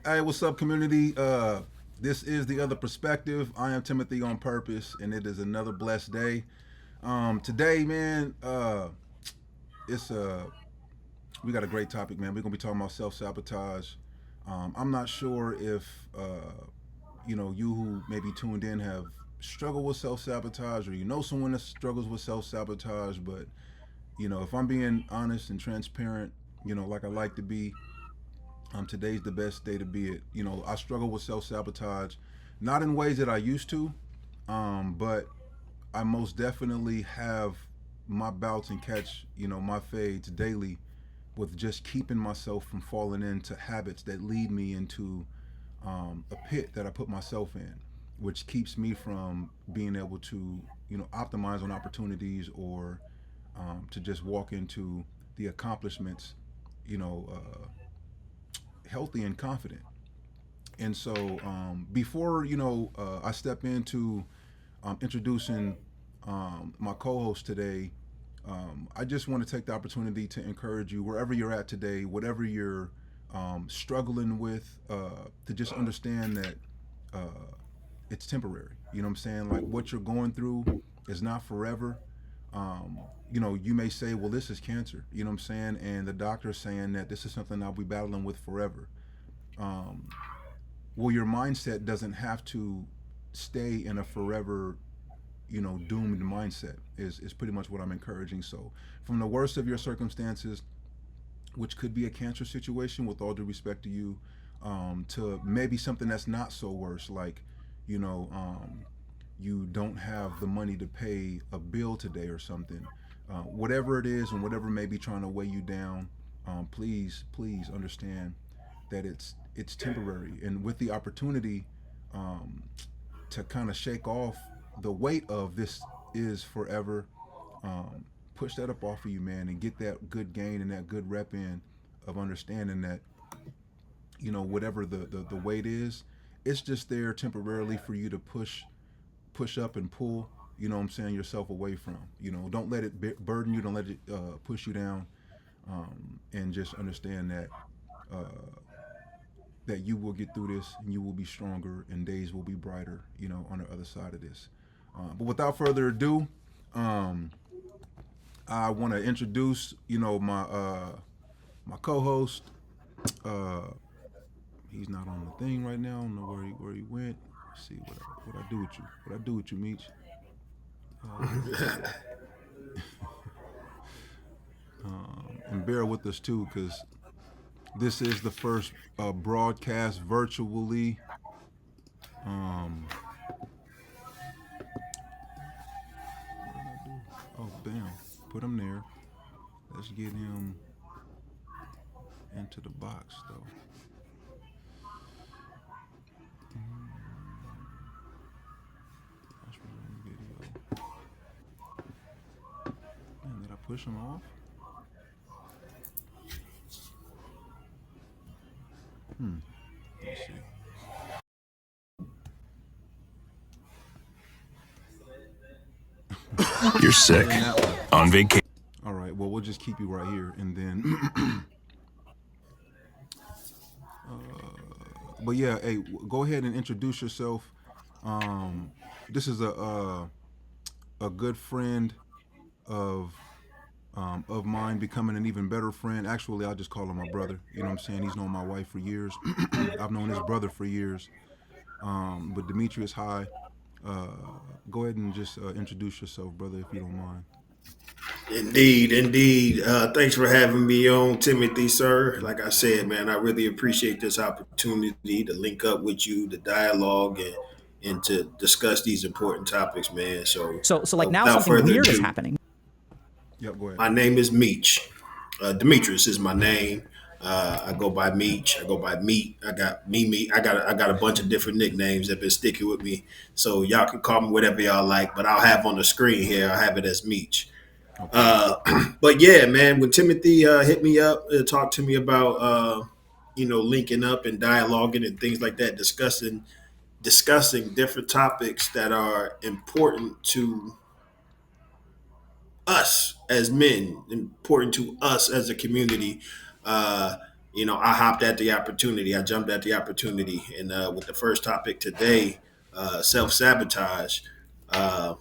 Hey, what's up, community? This is the other perspective. I am Timothy on purpose, and it is another blessed day. Today, man, it's we got a great topic, man. We're gonna be talking about self sabotage. I'm not sure if you who maybe tuned in have struggled with self sabotage, or you know someone that struggles with self sabotage. But if I'm being honest and transparent, like I like to be, today's the best day to be it. I struggle with self sabotage, not in ways that I used to, but I most definitely have my bouts and catch, my fades daily with just keeping myself from falling into habits that lead me into a pit that I put myself in, which keeps me from being able to, optimize on opportunities or to just walk into the accomplishments, you know, healthy and confident. And so, before I step into introducing my co-host today, I just want to take the opportunity to encourage you wherever you're at today, whatever you're struggling with, to just understand that it's temporary. You know what I'm saying? Like what you're going through is not forever. You may say, well, this is cancer. You know what I'm saying? And the doctor's saying that this is something I'll be battling with forever. Um, well, your mindset doesn't have to stay in a forever, doomed mindset. Is pretty much what I'm encouraging. So, from the worst of your circumstances, which could be a cancer situation, with all due respect to you, to maybe something that's not so worse, like, you know, um, you don't have the money to pay a bill today or something. Whatever it is, and whatever may be trying to weigh you down, please understand that it's temporary, and with the opportunity um, to kind of shake off the weight of this is forever. Push that up off of you, man, and get that good gain and that good rep in of understanding that whatever the weight is, it's just there temporarily for you to push up and pull. You know what I'm saying, yourself away from. Don't let it burden you. Don't let it push you down. And just understand that you will get through this, and you will be stronger, and days will be brighter, on the other side of this. But without further ado, um, I want to introduce, my co-host. Uh, he's not on the thing right now. I don't know where he went. Let's see what I do with you. What I do with you, Meech. And bear with us too, because this is the first broadcast virtually. Um, what did I do? Oh, bam! Put him there. Let's get him into the box though. That's one video. Man, did I push him off? Hmm. Let me see. You're sick. On vacation. All right. Well, we'll just keep you right here, and then. But yeah, hey, go ahead and introduce yourself. Um, this is a good friend of of mine becoming an even better friend. Actually, I'll just call him my brother. You know what I'm saying? He's known my wife for years. I've known his brother for years. But Demetrius, hi. Uh, Go ahead and just introduce yourself, brother, if you don't mind. Indeed, indeed. Thanks for having me on, Timothy, sir. Like I said, man, I really appreciate this opportunity to link up with you, to dialogue, and to discuss these important topics, man. So, So like now without something further weird is ado, happening. Yep, go ahead. my name is Meech. Demetrius is my name. I go by Meech. I go by Meat. I got Meat. I got a bunch of different nicknames that been sticking with me. So y'all can call me whatever y'all like, but I'll have on the screen here. I have it as Meech. Okay. But yeah, man, when Timothy hit me up and talked to me about linking up and dialoguing and things like that, discussing different topics that are important to us as men, important to us as a community. Uh, I hopped at the opportunity. I jumped at the opportunity, and with the first topic today, self sabotage. Uh,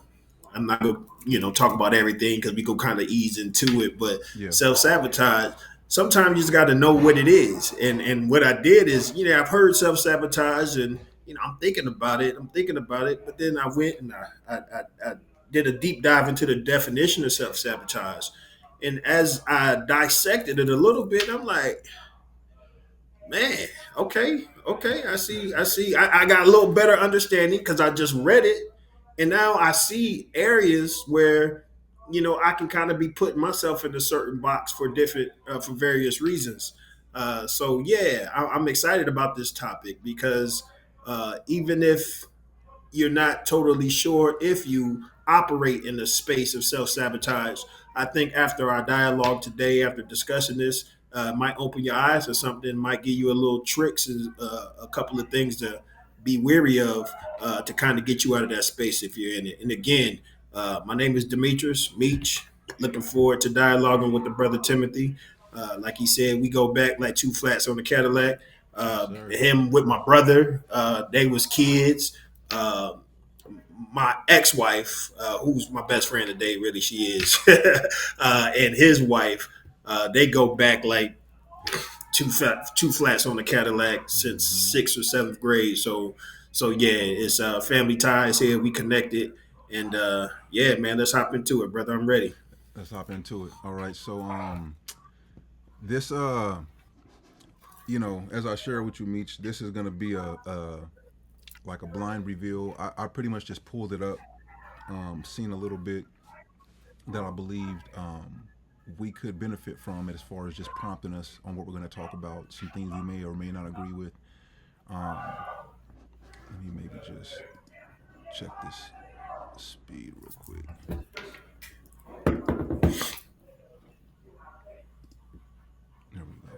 I'm not gonna, talk about everything because we go kind of ease into it. But Yeah. self sabotage. Sometimes you just got to know what it is. And what I did is, I've heard self sabotage, and I'm thinking about it. But then I went and I did a deep dive into the definition of self sabotage. And as I dissected it a little bit, I'm like, man, okay, I got a little better understanding because I just read it, and now I see areas where I can kind of be putting myself in a certain box for different for various reasons. So yeah, I'm excited about this topic because even if you're not totally sure if you operate in the space of self sabotage. I think after our dialogue today, after discussing this, might open your eyes to something, might give you a little tricks and a couple of things to be wary of to kind of get you out of that space if you're in it. And again, my name is Demetrius Meech. Looking forward to dialoguing with the brother Timothy. Like he said, we go back like two flats on the Cadillac. Yes, sir. Him with my brother, they was kids. Uh, my ex-wife, who's my best friend today, really she is, and his wife, they go back like two flats on the Cadillac since Mm-hmm. sixth or seventh grade. So yeah, it's family ties here. We connected, and yeah, man, let's hop into it, brother. I'm ready. Let's hop into it. All right. So this as I share with you, Meech, this is gonna be a like a blind reveal. I pretty much just pulled it up, seen a little bit that I believed we could benefit from it as far as just prompting us on what we're going to talk about, some things we may or may not agree with. Um, Let me maybe just check this speed real quick. There we go.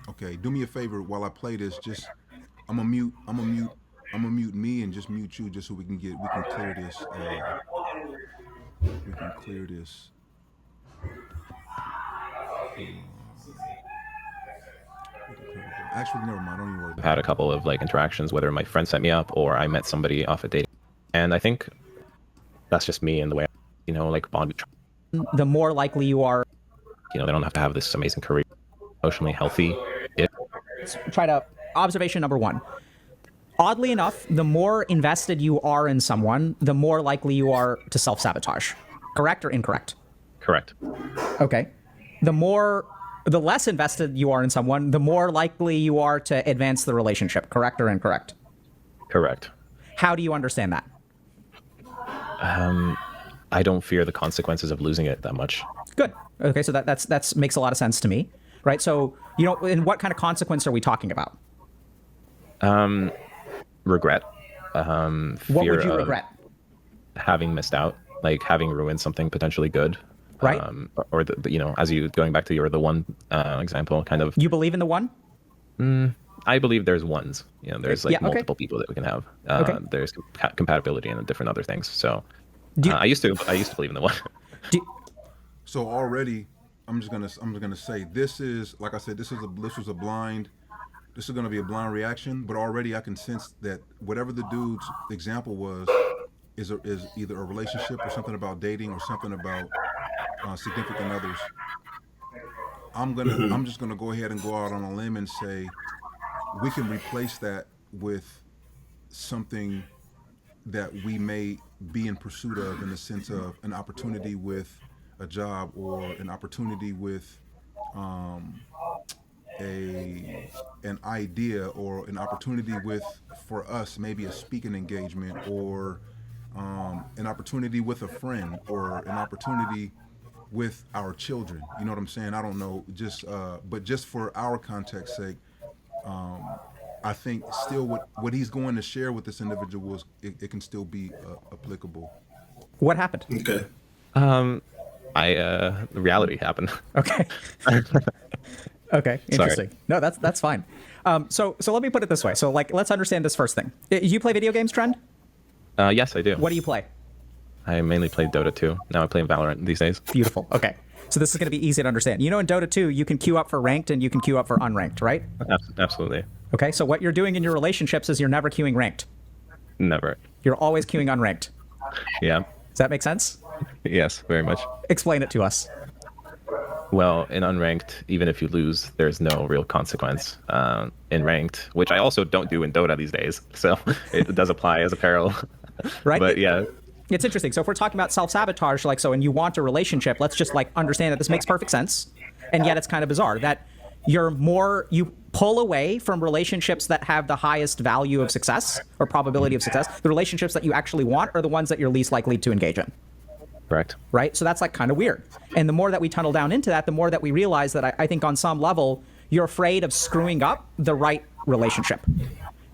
Okay, do me a favor while I play this. Just I'm gonna mute. I'm gonna mute. I'm gonna mute me and just mute you, just so we can clear this. We can clear this. Actually, never mind. Don't even worry I've about had it. a couple of like interactions, whether my friend set me up or I met somebody off a date, and I think that's just me and the way like bond. The more likely you are. They don't have to have this amazing career, emotionally healthy. Try to. Observation number one. Oddly enough, the more invested you are in someone, the more likely you are to self-sabotage. Correct or incorrect? Correct. Okay. The less invested you are in someone, the more likely you are to advance the relationship. Correct or incorrect? Correct. How do you understand that? I don't fear the consequences of losing it that much. Good. Okay, so that's makes a lot of sense to me, right? So, and what kind of consequence are we talking about? Regret. What Fear would you of regret? having missed out, like having ruined something potentially good. Right. Or as you going back to your the one example, kind of. You believe in the one? I believe there's ones. There's like Yeah, okay. multiple people that we can have. Okay. There's compatibility and different other things. So Do you- I used to believe in the one. Do, So already, I'm just gonna say this is, like I said, this was a blind. This is gonna be a blind reaction, but already I can sense that whatever the dude's example was is either a relationship or something about dating or something about significant others. I'm just gonna go ahead and go out on a limb and say we can replace that with something that we may be in pursuit of, in the sense of an opportunity with a job, or an opportunity with um, a an idea, or an opportunity with, for us, maybe a speaking engagement, or an opportunity with a friend, or an opportunity with our children. You know what I'm saying? I don't know, just but just for our context sake, I think still what he's going to share with this individual is, it can still be applicable. what happened? Okay. Reality happened. Okay. Okay. Interesting. No, that's fine. So let me put it this way. So let's understand this first thing. You play video games, Trend? Yes, I do. What do you play? I mainly play Dota 2. Now I play Valorant these days. Beautiful. Okay. So this is going to be easy to understand. You know, in Dota 2, you can queue up for ranked and you can queue up for unranked, right? Absolutely. Okay. So what you're doing in your relationships is you're never queuing ranked. Never. You're always queuing unranked. Yeah. Does that make sense? Yes, very much. Explain it to us. Well, in unranked, even if you lose, there's no real consequence. In ranked, which I also don't do in Dota these days, so it does apply as a parallel. Right? But yeah, It's interesting. So if we're talking about self-sabotage, like, so, and you want a relationship, let's just like understand that this makes perfect sense. And yet it's kind of bizarre that you pull away from relationships that have the highest value of success or probability of success. The relationships that you actually want are the ones that you're least likely to engage in. correct. Right? So that's like kind of weird. And the more that we tunnel down into that, the more that we realize that I think on some level, you're afraid of screwing up the right relationship.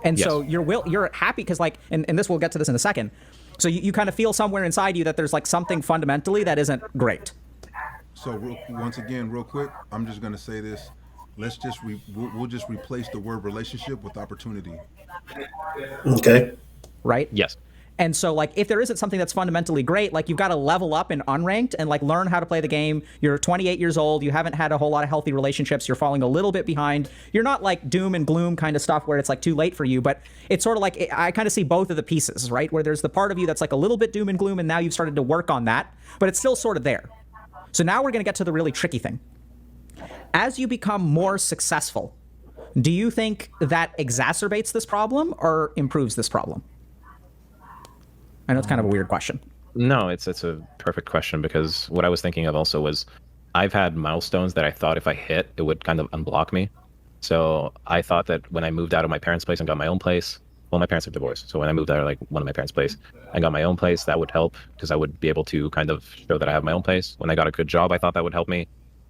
And so Yes. you're happy because like, and this, we'll get to this in a second. So you kind of feel somewhere inside you that there's like something fundamentally that isn't great. So once again, real quick, I'm just gonna say this. Let's just we'll just replace the word relationship with opportunity. Okay. Right? Yes. And so, like, if there isn't something that's fundamentally great, like, you've got to level up in unranked and, like, learn how to play the game. You're 28 years old. You haven't had a whole lot of healthy relationships. You're falling a little bit behind. You're not, like, doom and gloom kind of stuff where it's, like, too late for you. But it's sort of like, I kind of see both of the pieces, right? Where there's the part of you that's, like, a little bit doom and gloom, and now you've started to work on that. But it's still sort of there. So now we're going to get to the really tricky thing. As you become more successful, do you think that exacerbates this problem or improves this problem? I know it's kind of a weird question. No, it's a perfect question because what I was thinking of also was I've had milestones that I thought if I hit, it would kind of unblock me. So I thought that when I moved out of my parents' place and got my own place, well, my parents are divorced. So when I moved out of like one of my parents' place and got my own place, that would help because I would be able to kind of show that I have my own place. When I got a good job, I thought that would help me.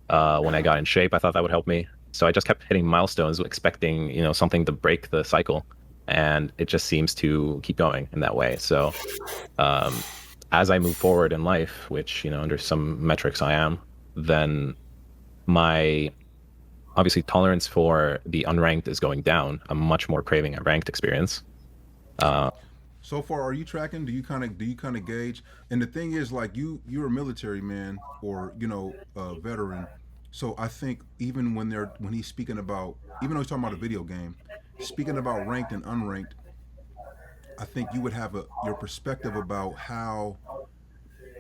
When I got in shape, I thought that would help me. So I just kept hitting milestones, expecting, something to break the cycle. And it just seems to keep going in that way. So as I move forward in life, which, under some metrics I am, then my obviously tolerance for the unranked is going down. I'm much more craving a ranked experience. So far, are you tracking? Do you kind of gauge? And the thing is, like, you're a military man or a veteran. So I think even when he's speaking about, even though he's talking about a video game, speaking about ranked and unranked, I think you would have your perspective about how,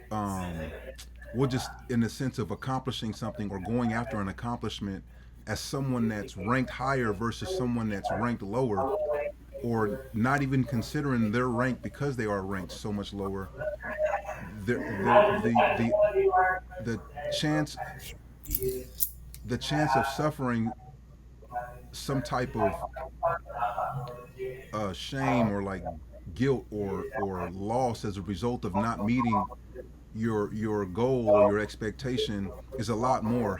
well, just in the sense of accomplishing something or going after an accomplishment as someone that's ranked higher versus someone that's ranked lower, or not even considering their rank because they are ranked so much lower. The chance the chance of suffering some type of shame or like guilt or loss as a result of not meeting your goal or your expectation is a lot more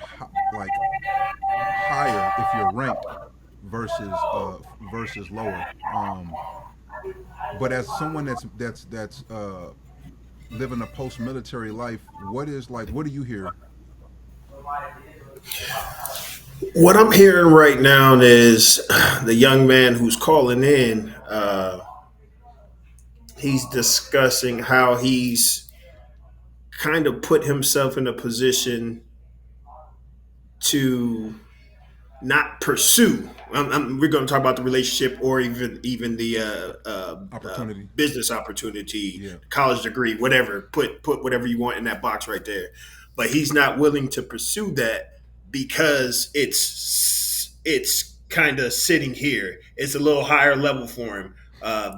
like higher if you're ranked versus lower. But as someone that's living a post military life, what do you hear? What I'm hearing right now is the young man who's calling in. He's discussing how he's kind of put himself in a position to not pursue. We're going to talk about the relationship or even the Opportunity. business opportunity, Yeah. college degree, whatever. Put whatever you want in that box right there. But he's not willing to pursue that because it's kind of sitting here. It's a little higher level for him.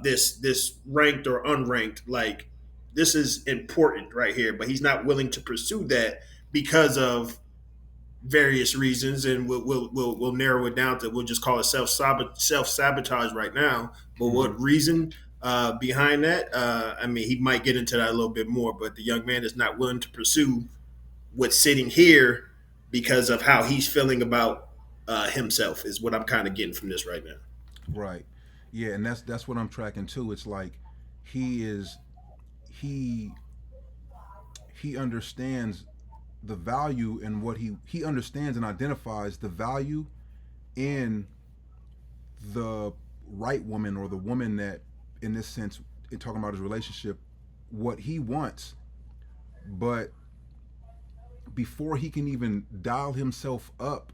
This ranked or unranked, like this is important right here, but he's not willing to pursue that because of various reasons, and we'll narrow it down to we'll just call it self sabotage right now. But Mm-hmm. what reason behind that? I mean, he might get into that a little bit more. But the young man is not willing to pursue what's sitting here because of how he's feeling about himself. Is what I'm kind of getting from this right now. Right. Yeah, and that's what I'm tracking too. It's like he is he he understands the value in what he understands and identifies the value in the right woman or the woman that, in this sense, in talking about his relationship, what he wants, but before he can even dial himself up,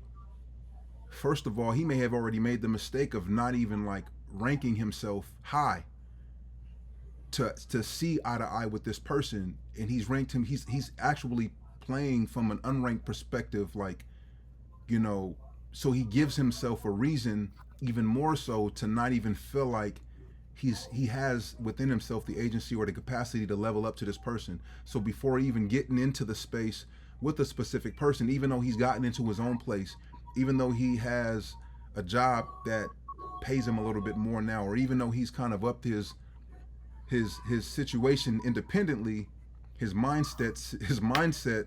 first of all, he may have already made the mistake of not even like ranking himself high to see eye to eye with this person, and he's ranked him. He's actually playing from an unranked perspective, like, you know, so he gives himself a reason, even more so, to not even feel like he has within himself the agency or the capacity to level up to this person. So before even getting into the space with a specific person, even though he's gotten into his own place, even though he has a job that pays him a little bit more now, or even though he's kind of upped his situation independently, his mindset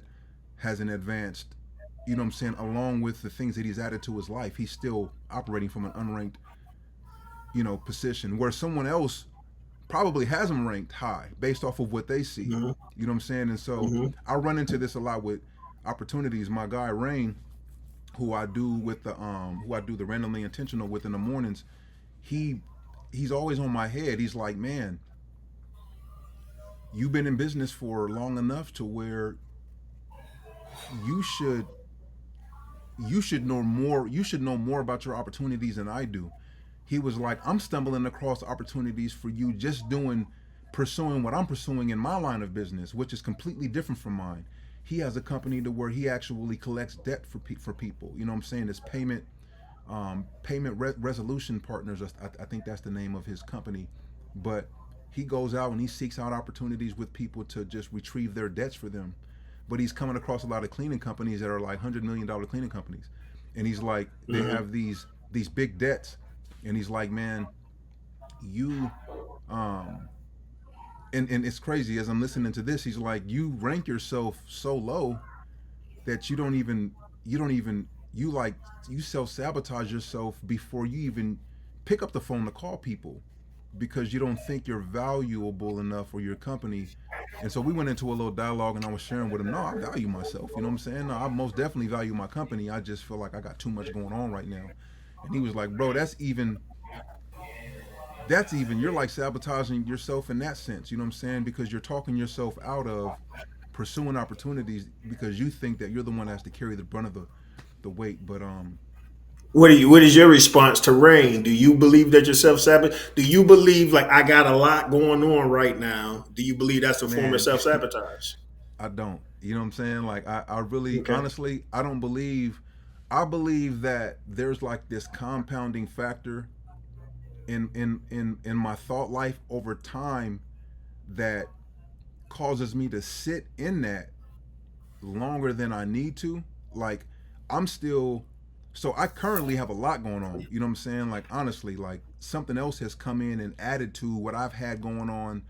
hasn't advanced. You know what I'm saying? Along with the things that he's added to his life, he's still operating from an unranked, position where someone else probably has him ranked high based off of what they see. Mm-hmm. You know what I'm saying? And so Mm-hmm. I run into this a lot with opportunities. My guy Rain, who I do the randomly intentional with in the mornings, he he's always on my head. He's like, man, you've been in business for long enough to where you should you should know more about your opportunities than I do. He was like, I'm stumbling across opportunities for you just doing pursuing what I'm pursuing in my line of business, which is completely different from mine. He has a company to where he actually collects debt for people. You know what I'm saying? It's resolution partners. I think that's the name of his company. But he goes out and he seeks out opportunities with people to just retrieve their debts for them. But he's coming across a lot of cleaning companies that are like $100 million cleaning companies, and he's like, they Mm-hmm. have these big debts, and he's like, man, you um and it's crazy as I'm listening to this. He's like, you rank yourself so low that you don't even you like you self sabotage yourself before you even pick up the phone to call people because you don't think you're valuable enough for your company. And so we went into a little dialogue and I was sharing with him, no, I value myself. You know what I'm saying? No, I most definitely value my company. I just feel like I got too much going on right now. And he was like, bro, that's even you're like sabotaging yourself in that sense. You know what I'm saying? Because you're talking yourself out of pursuing opportunities because you think that you're the one that has to carry the brunt of the weight. But What is your response to Rain? Do you believe that you're self sabotage? Do you believe like I got a lot going on right now? Do you believe that's a form of man, self sabotage? I don't. You know what I'm saying? Like I really Okay. honestly I don't believe. I believe that there's like this compounding factor in my thought life over time that causes me to sit in that longer than I need to. Like I'm still so I currently have a lot going on. You know what I'm saying? Like honestly, like something else has come in and added to what I've had going on,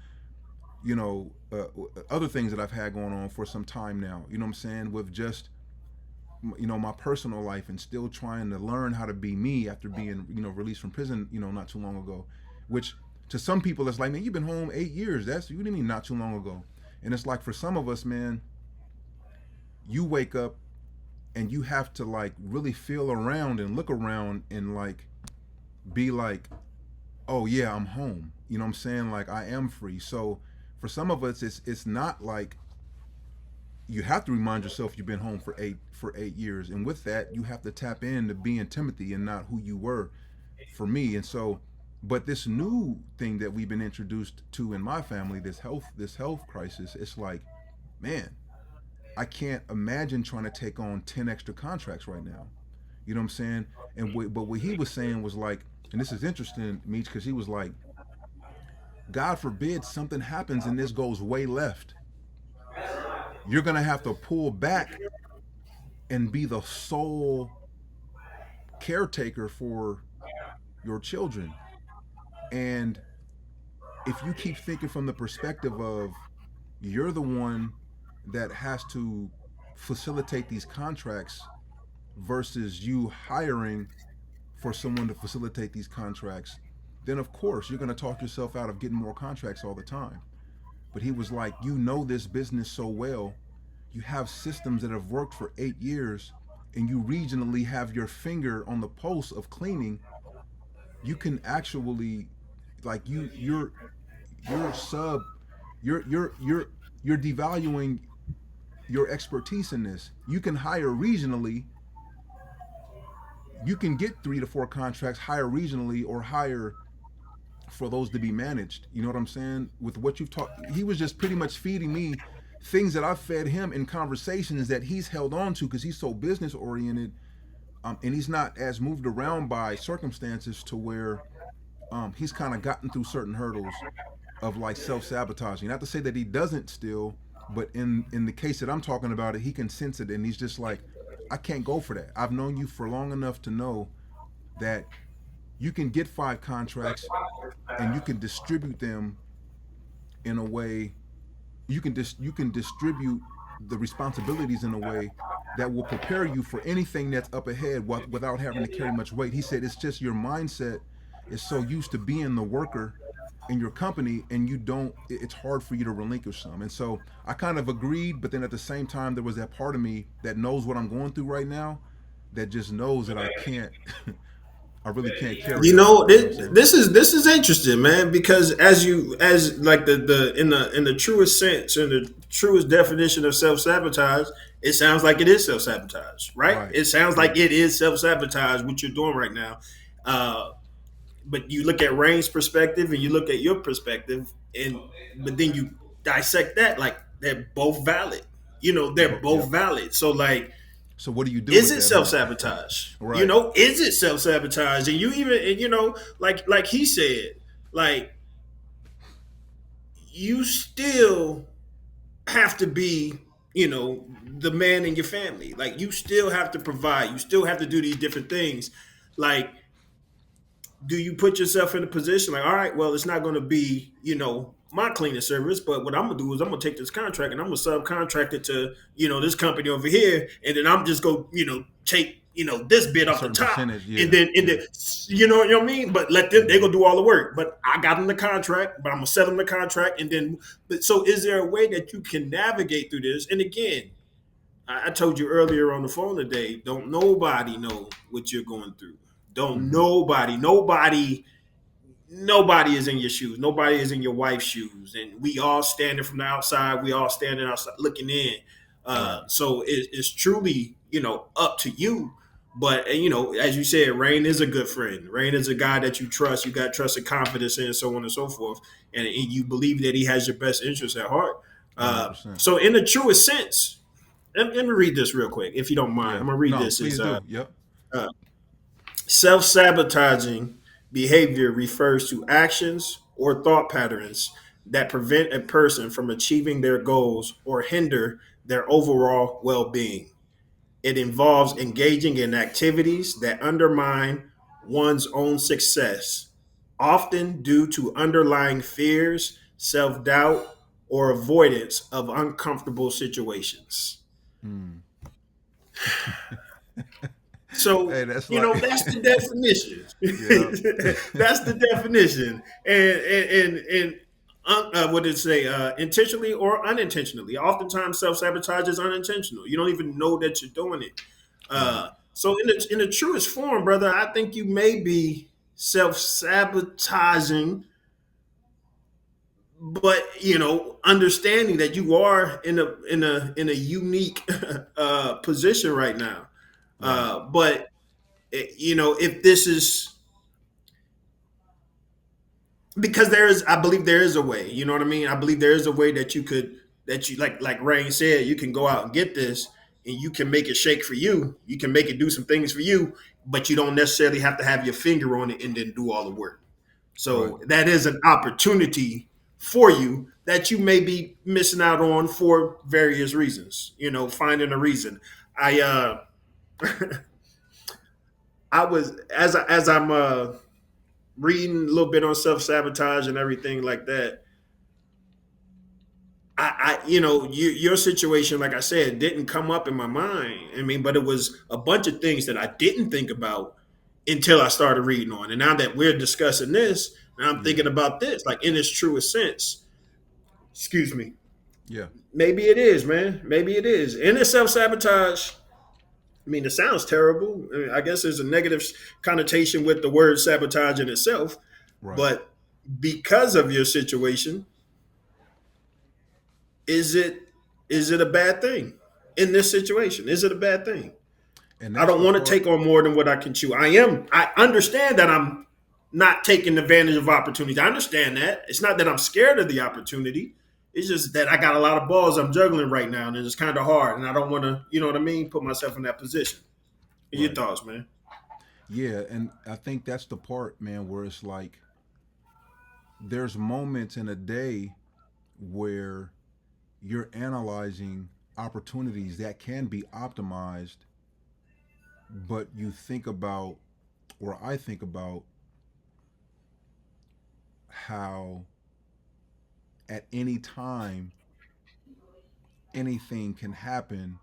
other things that I've had going on for some time now. You know what I'm saying? With just my personal life and still trying to learn how to be me after being released from prison not too long ago, which to some people it's like, man, you've been home 8 years. That's you didn't mean not too long ago. And it's like for some of us, man, you wake up and you have to like really feel around and look around and like be like, oh yeah, I'm home. You know what I'm saying? Like I am free. So for some of us, it's not like you have to remind yourself you've been home for 8 years, and with that, you have to tap into being Timothy and not who you were. For me, and so, but this new thing that we've been introduced to in my family, this health crisis, it's like, man, I can't imagine trying to take on 10 extra contracts right now. You know what I'm saying? But what he was saying was like, and this is interesting, Meech, because he was like, God forbid something happens and this goes way left. You're gonna have to pull back and be the sole caretaker for your children. And if you keep thinking from the perspective of you're the one that has to facilitate these contracts versus you hiring for someone to facilitate these contracts, then of course you're going to talk yourself out of getting more contracts all the time. But he was like, you know this business so well, you have systems that have worked for 8 years, and you regionally have your finger on the pulse of cleaning. You can actually, like, you're sub you're devaluing your expertise in this. You can hire regionally. You can get 3 to 4 contracts, hire regionally, or hire for those to be managed. You know what I'm saying? With what you've taught, he was just pretty much feeding me things that I've fed him in conversations that he's held on to because he's so business oriented, and he's not as moved around by circumstances to where he's kind of gotten through certain hurdles of like self-sabotaging. Not to say that he doesn't still, but in the case that I'm talking about it, he can sense it, and he's just like, I can't go for that. I've known you for long enough to know that you can get 5 contracts and you can distribute them in a way. You can distribute the responsibilities in a way that will prepare you for anything that's up ahead without having to carry much weight. He said it's just your mindset is so used to being the worker in your company, and you don't, it's hard for you to relinquish some. And so I kind of agreed, but then at the same time there was that part of me that knows what I'm going through right now, that just knows that I can't I really can't carry You that. know, You know what I'm saying? this is interesting, man, because as like the in the truest sense, in the truest definition of self sabotage, it sounds like it is self sabotage, right? Right. It sounds Yeah. like it is self sabotage what you're doing right now. Uh, but you look at Rain's perspective and you look at your perspective, and but then you dissect that like they're both valid. You know, they're Yep. both valid. So like, So what do you do is with it that, self huh? sabotage? You Right. know, is it self sabotage? And you even, and, you know, like he said, like you still have to be, you know, the man in your family. Like you still have to provide. You still have to do these different things. Like, do you put yourself in a position like, all right, well, it's not going to be, you know, my cleaning service, but what I'm gonna do is I'm gonna take this contract and I'm gonna subcontract it to, you know, this company over here, and then I'm just go, you know, take, you know, this bit A off the certain top, percentage. and Yeah. then Yeah. you know what I mean. But let them, they gonna do all the work. But I got them the contract, but I'm gonna sell them the contract, and then. But so, is there a way that you can navigate through this? And again, I told you earlier on the phone today, don't nobody know what you're going through. Don't Mm-hmm. nobody is in your shoes. Nobody is in your wife's shoes, and we all standing from the outside. We all standing outside looking in. Right. So it's truly, you know, up to you. But you know, as you said, Rain is a good friend. Rain is a guy that you trust. You got trust and confidence in, so on and so forth, and you believe that he has your best interest at heart. 100%. So, in the truest sense, let me read this real quick, if you don't mind. Yeah. I'm gonna read No, this. please Is do. Yep. uh, Self sabotaging behavior refers to actions or thought patterns that prevent a person from achieving their goals or hinder their overall well being. It involves engaging in activities that undermine one's own success, often due to underlying fears, self doubt, or avoidance of uncomfortable situations. Mm. So, Hey, that's you like, know, that's the definition. yeah. That's the definition. And what did it say? Intentionally or unintentionally. Oftentimes, self sabotage is unintentional. You don't even know that you're doing it. Right. So, in the truest form, brother, I think you may be self sabotaging, but you know, understanding that you are in a unique position right now. Right. But you know, if this is because there is, I believe there is a way. You know what I mean? I believe there is a way that you could, that you like Rain said, you can go out and get this, and you can make it shake for you. You can make it do some things for you, but you don't necessarily have to have your finger on it and then do all the work. Right. So that is an opportunity for you that you may be missing out on for various reasons. You know, finding a reason. I I was as I'm reading a little bit on self sabotage and everything like that. You know, your situation, like I said, didn't come up in my mind. I mean, but it was a bunch of things that I didn't think about until I started reading on. And now that we're discussing this, now I'm Yeah. thinking about this, like in its truest sense. Excuse me. Yeah. Maybe it is, man. Maybe it is. And it's self sabotage. I mean, it sounds terrible. I mean, I guess there's a negative connotation with the word sabotage in itself. Right. But because of your situation, is it a bad thing in this situation? Is it a bad thing? And I that's don't the want to part. take on more than what I can chew. I understand that I'm not taking advantage of opportunity. I understand that. It's not that I'm scared of the opportunity. It's just that I got a lot of balls I'm juggling right now, and it's kind of hard. And I don't want to, you know what I mean, put myself in that position. What are your Right. thoughts, man? Yeah, and I think that's the part, man, where it's like there's moments in a day where you're analyzing opportunities that can be optimized, but you think about, or I think about, how at any time anything can happen,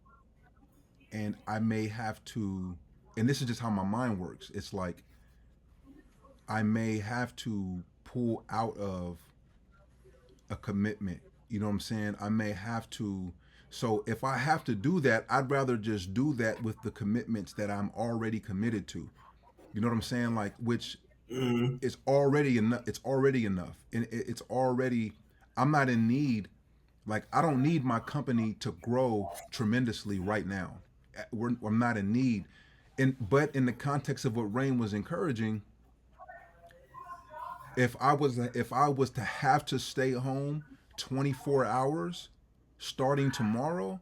and I may have to, and this is just how my mind works. It's like I may have to pull out of a commitment. You know what I'm saying? I may have to. So if I have to do that, I'd rather just do that with the commitments that I'm already committed to. You know what I'm saying? Like, which Mm-hmm. is already enough. It's already enough, and it's already. I'm not in need. Like, I don't need my company to grow tremendously right now. I'm not in need, and but in the context of what Rain was encouraging, if I was to have to stay home 24 hours starting tomorrow,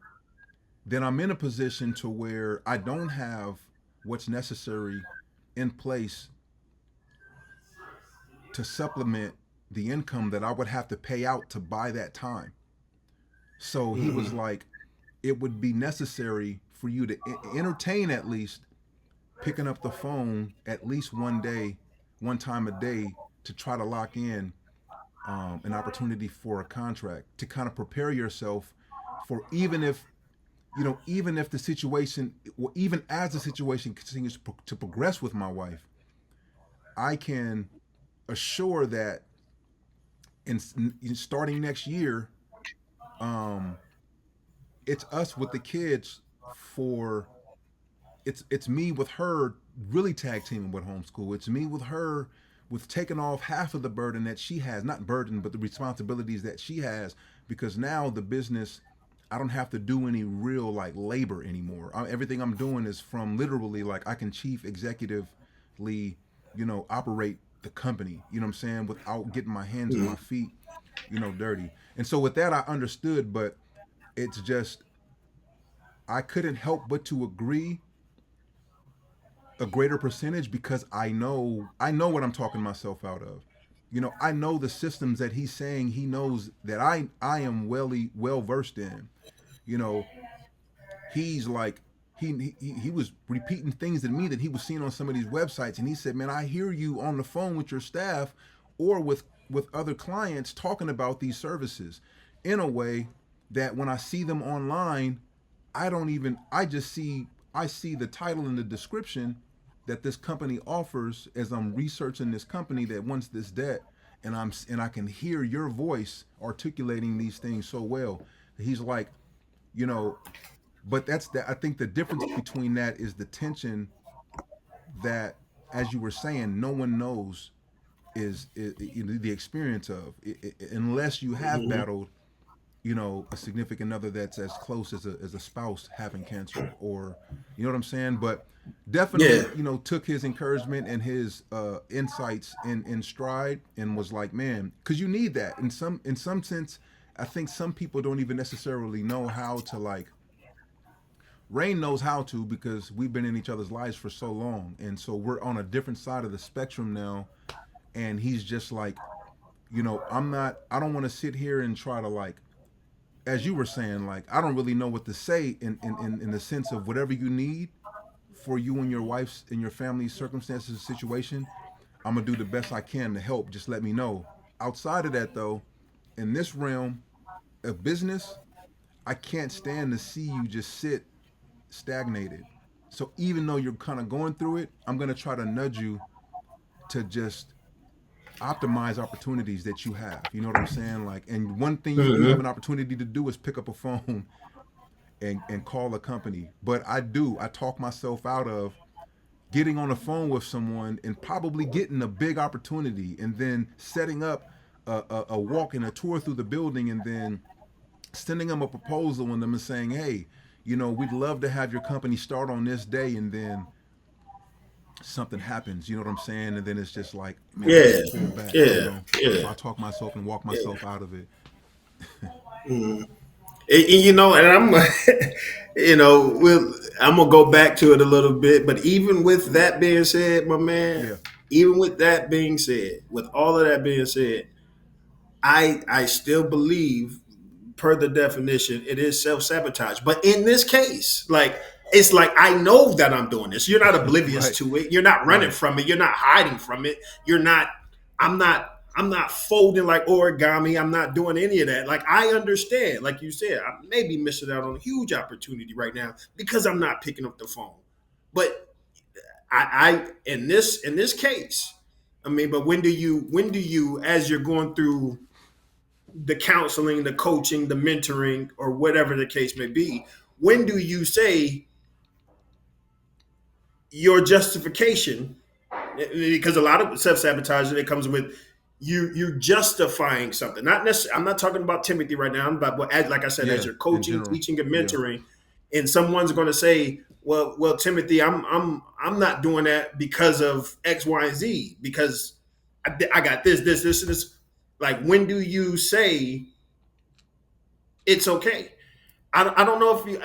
then I'm in a position to where I don't have what's necessary in place to supplement the income that I would have to pay out to buy that time. So he was Mm-hmm. like, it would be necessary for you to entertain at least picking up the phone at least one day, one time a day, to try to lock in an opportunity for a contract, to kind of prepare yourself for, even if, even if the situation, well, even as the situation continues to progress with my wife, I can assure that in starting next year, um, it's us with the kids for, it's me with her really tag teaming with homeschool. It's me with her with taking off half of the burden that she has, not burden, but the responsibilities that she has, because now the business, I don't have to do any real like labor anymore. Everything I'm doing is from literally, like, I can chief executively, operate the company, you know what I'm saying, without getting my hands and my feet, dirty. And so with that, I understood, but it's just, I couldn't help but to agree a greater percentage, because I know what I'm talking myself out of. I know the systems that he's saying he knows that I am well versed in. You know, he's like, he was repeating things to me that he was seeing on some of these websites, and he said, "Man, I hear you on the phone with your staff or with other clients talking about these services in a way that when I see them online, I don't even I see the title and the description that this company offers as I'm researching this company that wants this debt, and I can hear your voice articulating these things so well." He's like, you know, but I think the difference between that is the tension that, as you were saying, no one knows is the experience of, unless you have Mm-hmm. battled, a significant other that's as close as a spouse having cancer, or, you know what I'm saying. But Yeah. definitely, took his encouragement and his insights in stride, and was like, man, because you need that in some sense. I think some people don't even necessarily know how to, like, Rain knows how to, because we've been in each other's lives for so long, and so we're on a different side of the spectrum now. And he's just like, I don't want to sit here and try to, like, as you were saying, like, I don't really know what to say in the sense of whatever you need for you and your wife's and your family's circumstances situation. I'm gonna do the best I can to help. Just let me know. Outside of that, though, in this realm of business, I can't stand to see you just sit stagnated. So even though you're kind of going through it, I'm gonna try to nudge you to just optimize opportunities that you have. You know what I'm saying? Like, and one thing you do have Mm-hmm. an opportunity to do is pick up a phone and call a company. But I talk myself out of getting on the phone with someone and probably getting a big opportunity, and then setting up a walk and a tour through the building, and then sending them a proposal and them saying, hey, we'd love to have your company start on this day, and then something happens, you know what I'm saying? And then it's just like, man, I got to Yeah, pull back, yeah, So yeah, I talk myself and walk yeah. myself out of it. And I'm, I'm gonna go back to it a little bit. But even with that being said, my man, Yeah. even with that being said, with all of that being said, I still believe, per the definition, it is self sabotage. But in this case, like it's like I know that I'm doing this. You're not oblivious Right. to it. You're not running Right. from it. You're not hiding from it. You're not. I'm not. I'm not folding like origami. I'm not doing any of that. Like I understand, like you said, I may be missing out on a huge opportunity right now because I'm not picking up the phone. But in this case, I mean, but when do you as you're going through the counseling, the coaching, the mentoring, or whatever the case may be, when do you say your justification? Because a lot of self sabotage it comes with you justifying something. Not necessarily. I'm not talking about Timothy right now. But as, like I said, as Yeah. you're In coaching, general. teaching, and Yeah. mentoring, and someone's going to say, "Well, Timothy, I'm not doing that because of X, Y, and Z because I got this, and this." Like, when do you say it's okay? I don't know if you.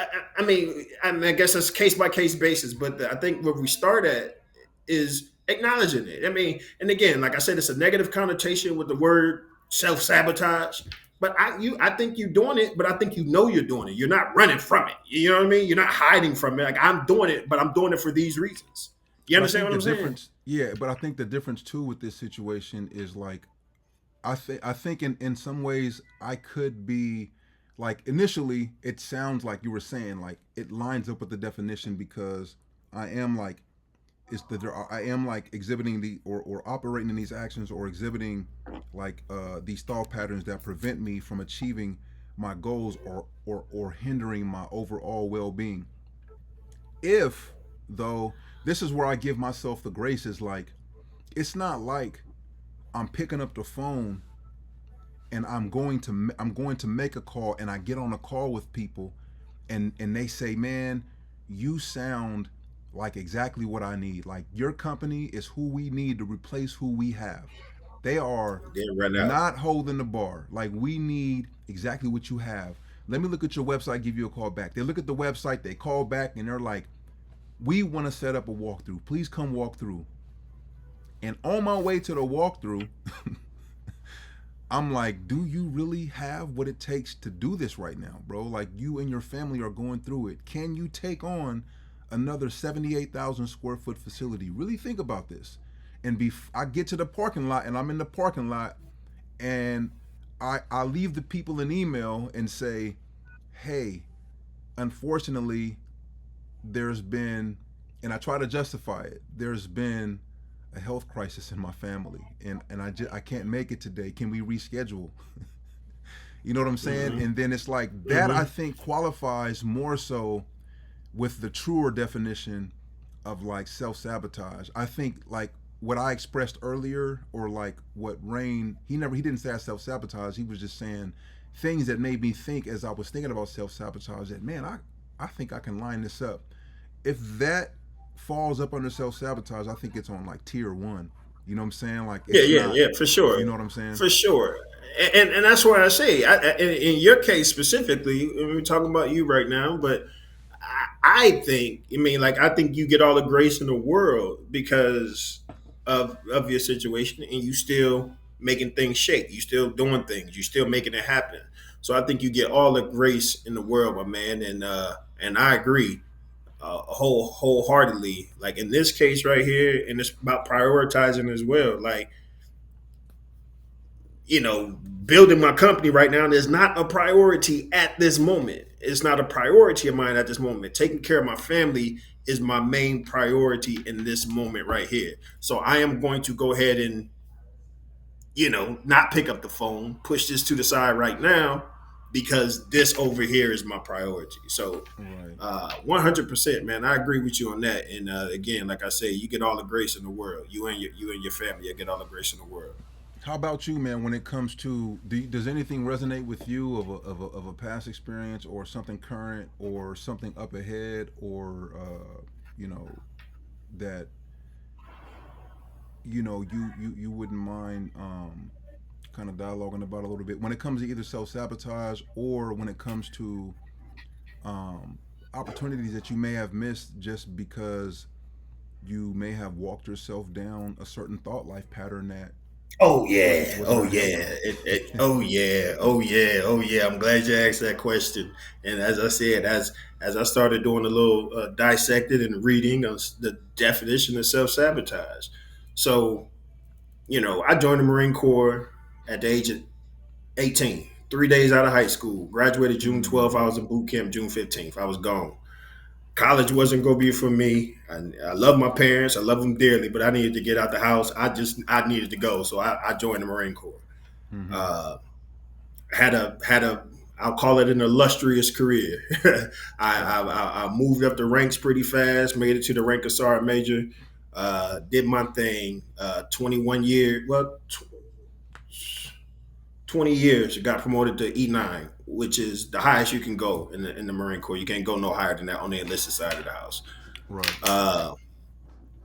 I guess it's case by case basis, but I think where we start at is acknowledging it. I mean, and again, like I said, it's a negative connotation with the word self sabotage. But I think you're doing it, but I think you know you're doing it. You're not running from it. You know what I mean? You're not hiding from it. Like I'm doing it, but I'm doing it for these reasons. You But I understand think what the I'm saying? difference, yeah, but I think the difference too with this situation is like I think in some ways I could be like initially it sounds like you were saying like it lines up with the definition because I am like I am like exhibiting or operating in these actions or exhibiting like these thought patterns that prevent me from achieving my goals or hindering my overall well-being. If though this is where I give myself the grace is like it's not like I'm picking up the phone and I'm going to make a call and I get on a call with people and they say, "Man, you sound like exactly what I need. Like your company is who we need to replace who we have. They are Then run out. not holding the bar. Like we need exactly what you have. Let me look at your website, give you a call back." They look at the website, they call back and they're like, "We want to set up a walkthrough. Please come walk through." And on my way to the walkthrough, I'm like, do you really have what it takes to do this right now, bro? Like, you and your family are going through it. Can you take on another 78,000 square foot facility? Really think about this. And I get to the parking lot, and I'm in the parking lot, and I leave the people an email and say, hey, unfortunately, there's been, and I try to justify it, there's been a health crisis in my family, and I can't make it today. Can we reschedule? You know what I'm saying? And then it's like that. I think qualifies more so with the truer definition of like self sabotage. I think like what I expressed earlier, or like what Rain, he didn't say I self sabotage. He was just saying things that made me think as I was thinking about self sabotage that man, I think I can line this up. If that falls up under self sabotage, I think it's on like tier one. You know what I'm saying? Like Yeah, it's yeah, not. yeah, for sure, You know what I'm saying? for sure. And that's why I say, in your case specifically, we're talking about you right now, but I think, I mean, like, I think you get all the grace in the world because of your situation, and you still making things shake. You still doing things. You still making it happen. So I think you get all the grace in the world, my man. And I agree wholeheartedly. Like in this case right here, and it's about prioritizing as well. Like, building my company right now is not a priority at this moment. It's not a priority of mine at this moment. Taking care of my family is my main priority in this moment right here. So I am going to go ahead and, not pick up the phone, push this to the side right now because this over here is my priority. So Right. 100%, man. I agree with you on that. And again, like I say, you get all the grace in the world. You and your family, you get all the grace in the world. How about you, man? When it comes to, does anything resonate with you of a past experience or something current or something up ahead or you know that you wouldn't mind kind of dialoguing about a little bit when it comes to either self sabotage or when it comes to um, opportunities that you may have missed just because you may have walked yourself down a certain thought life pattern that Oh wasn't yeah, wasn't oh yeah, ideal. oh yeah, oh yeah, oh yeah. I'm glad you asked that question. And as I said, as I started doing a little dissected and reading of the definition of self sabotage. So I joined the Marine Corps at the age of 18, 3 days out of high school. Graduated June Mm-hmm. 12th. I was in boot camp June 15th. I was gone. College wasn't going to be for me. I love my parents. I love them dearly, but I needed to get out the house. I needed to go. So I joined the Marine Corps. Mm-hmm. Uh, had a I'll call it an illustrious career. Right. I moved up the ranks pretty fast, made it to the rank of sergeant major, did my thing. 21 years, well, 20 years, got promoted to E9, which is the highest you can go in the Marine Corps. You can't go no higher than that on the enlisted side of the house. Right. Uh,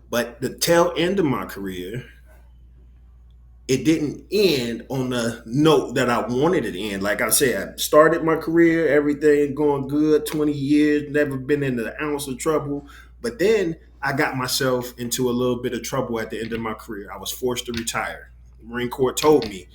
but the tail end of my career, it didn't end on the note that I wanted it to end. Like I said, I started my career, everything going good, 20 years, never been in an ounce of trouble. But then I got myself into a little bit of trouble at the end of my career. I was forced to retire. The Marine Corps told me.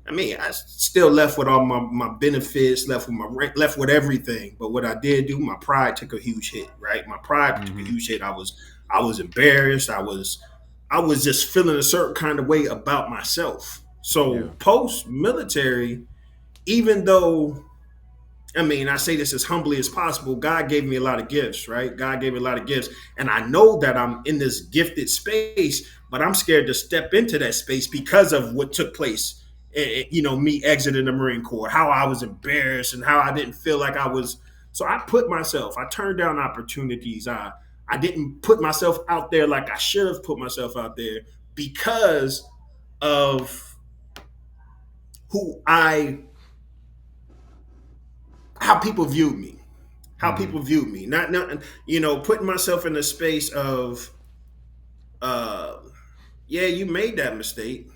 I mean, I still left with all my benefits, left with my rank, left with everything. But what I did do, my pride took a huge hit, right? My pride took a Mm-hmm. huge hit. I was embarrassed. I was just feeling a certain kind of way about myself. Yeah. So post military, even though I mean, I say this as humbly as possible. God gave me a lot of gifts, right? God gave me a lot of gifts. And I know that I'm in this gifted space, but I'm scared to step into that space because of what took place. Me exiting the Marine Corps, how I was embarrassed and how I didn't feel like I was. So I turned down opportunities. I didn't put myself out there like I should have put myself out there because of who I, how people viewed me. How Mm-hmm. people viewed me. Not putting myself in a space of uh yeah, you made that mistake.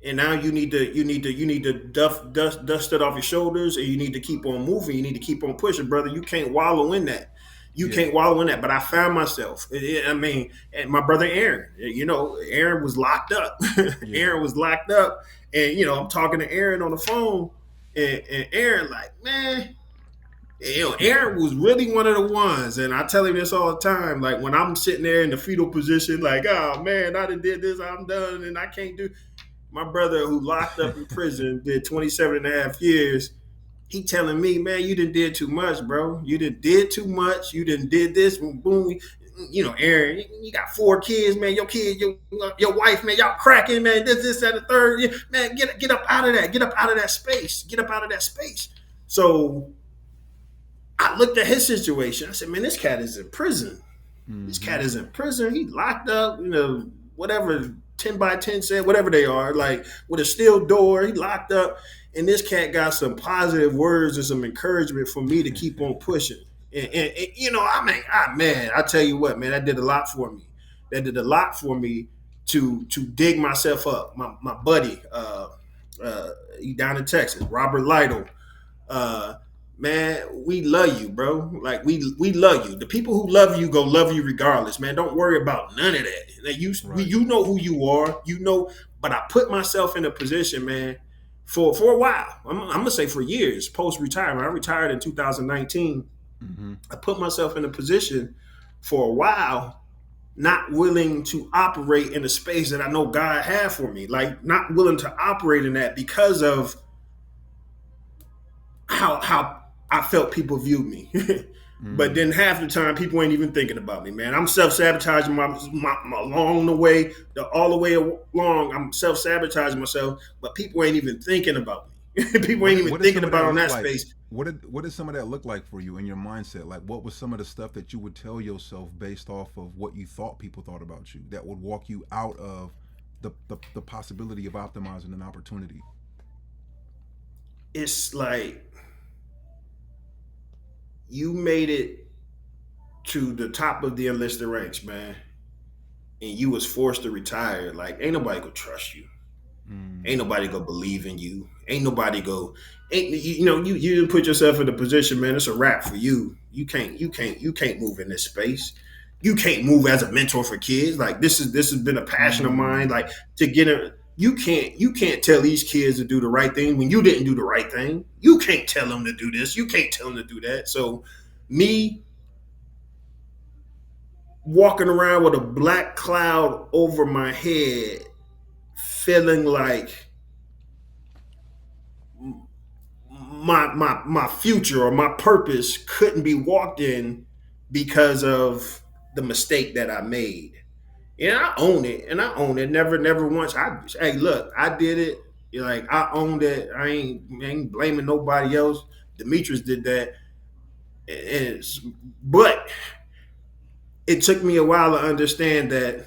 And now you need to dust it off your shoulders and you need to keep on moving. You need to keep on pushing, brother. You can't wallow in that. You Yeah. can't wallow in that. But I found myself. I mean, and my brother Aaron, Aaron was locked up. Yeah. Aaron was locked up. And I'm talking to Aaron on the phone, and Aaron, like, man, Aaron was really one of the ones, and I tell him this all the time. Like when I'm sitting there in the fetal position, like, oh man, I done did this, I'm done, and I can't do. My brother, who locked up in prison, did 27 and a half years. He telling me, man, you done did too much, bro. You done did too much. You done did this, boom. Aaron, you got 4 kids, man. Your kid, your wife, man, y'all cracking, man. This, that, the third, man. Get up out of that. Get up out of that space. Get up out of that space. So I looked at his situation. I said, man, this cat is in prison. This Mm-hmm. cat is in prison. He locked up, whatever 10 by 10 said, whatever they are, like with a steel door. He locked up. And this cat got some positive words and some encouragement for me to keep on pushing. Man, I tell you what, man, that did a lot for me. That did a lot for me to dig myself up. My buddy, he down in Texas, Robert Lytle, uh, man, we love you, bro. Like we love you. The people who love you go love you regardless, man. Don't worry about none of that. Like Right. you know who you are, But I put myself in a position, man, for a while. I'm gonna say for years post retirement. I retired in 2019. Mm-hmm. I put myself in a position for a while, not willing to operate in a space that I know God had for me. Like not willing to operate in that because of how I felt people viewed me. But Mm-hmm. then half the time, people ain't even thinking about me, man. I'm self sabotaging my along the way, all the way along. I'm self sabotaging myself, but people ain't even thinking about me. People ain't even What did thinking some of that about on look that like? space. What did some of that look like for you in your mindset? Like what was some of the stuff that you would tell yourself based off of what you thought people thought about you that would walk you out of the possibility of optimizing an opportunity? It's like you made it to the top of the enlisted ranks, man, and you was forced to retire. Like, ain't nobody gonna trust you. Ain't Mm, nobody gonna believe in you. Ain't nobody go. Ain't you put yourself in a position, man. It's a wrap for you. You can't move in this space. You can't move as a mentor for kids. Like this has been a passion of mine. mm, Like to get a. You can't tell these kids to do the right thing when you didn't do the right thing. You can't tell them to do this. You can't tell them to do that. So me walking around with a black cloud over my head, feeling like my future or my purpose couldn't be walked in because of the mistake that I made. And I own it, and I own it. Never once. Hey, look, I did it. Like I owned it. I ain't blaming nobody else. Demetrius did that, but it took me a while to understand that.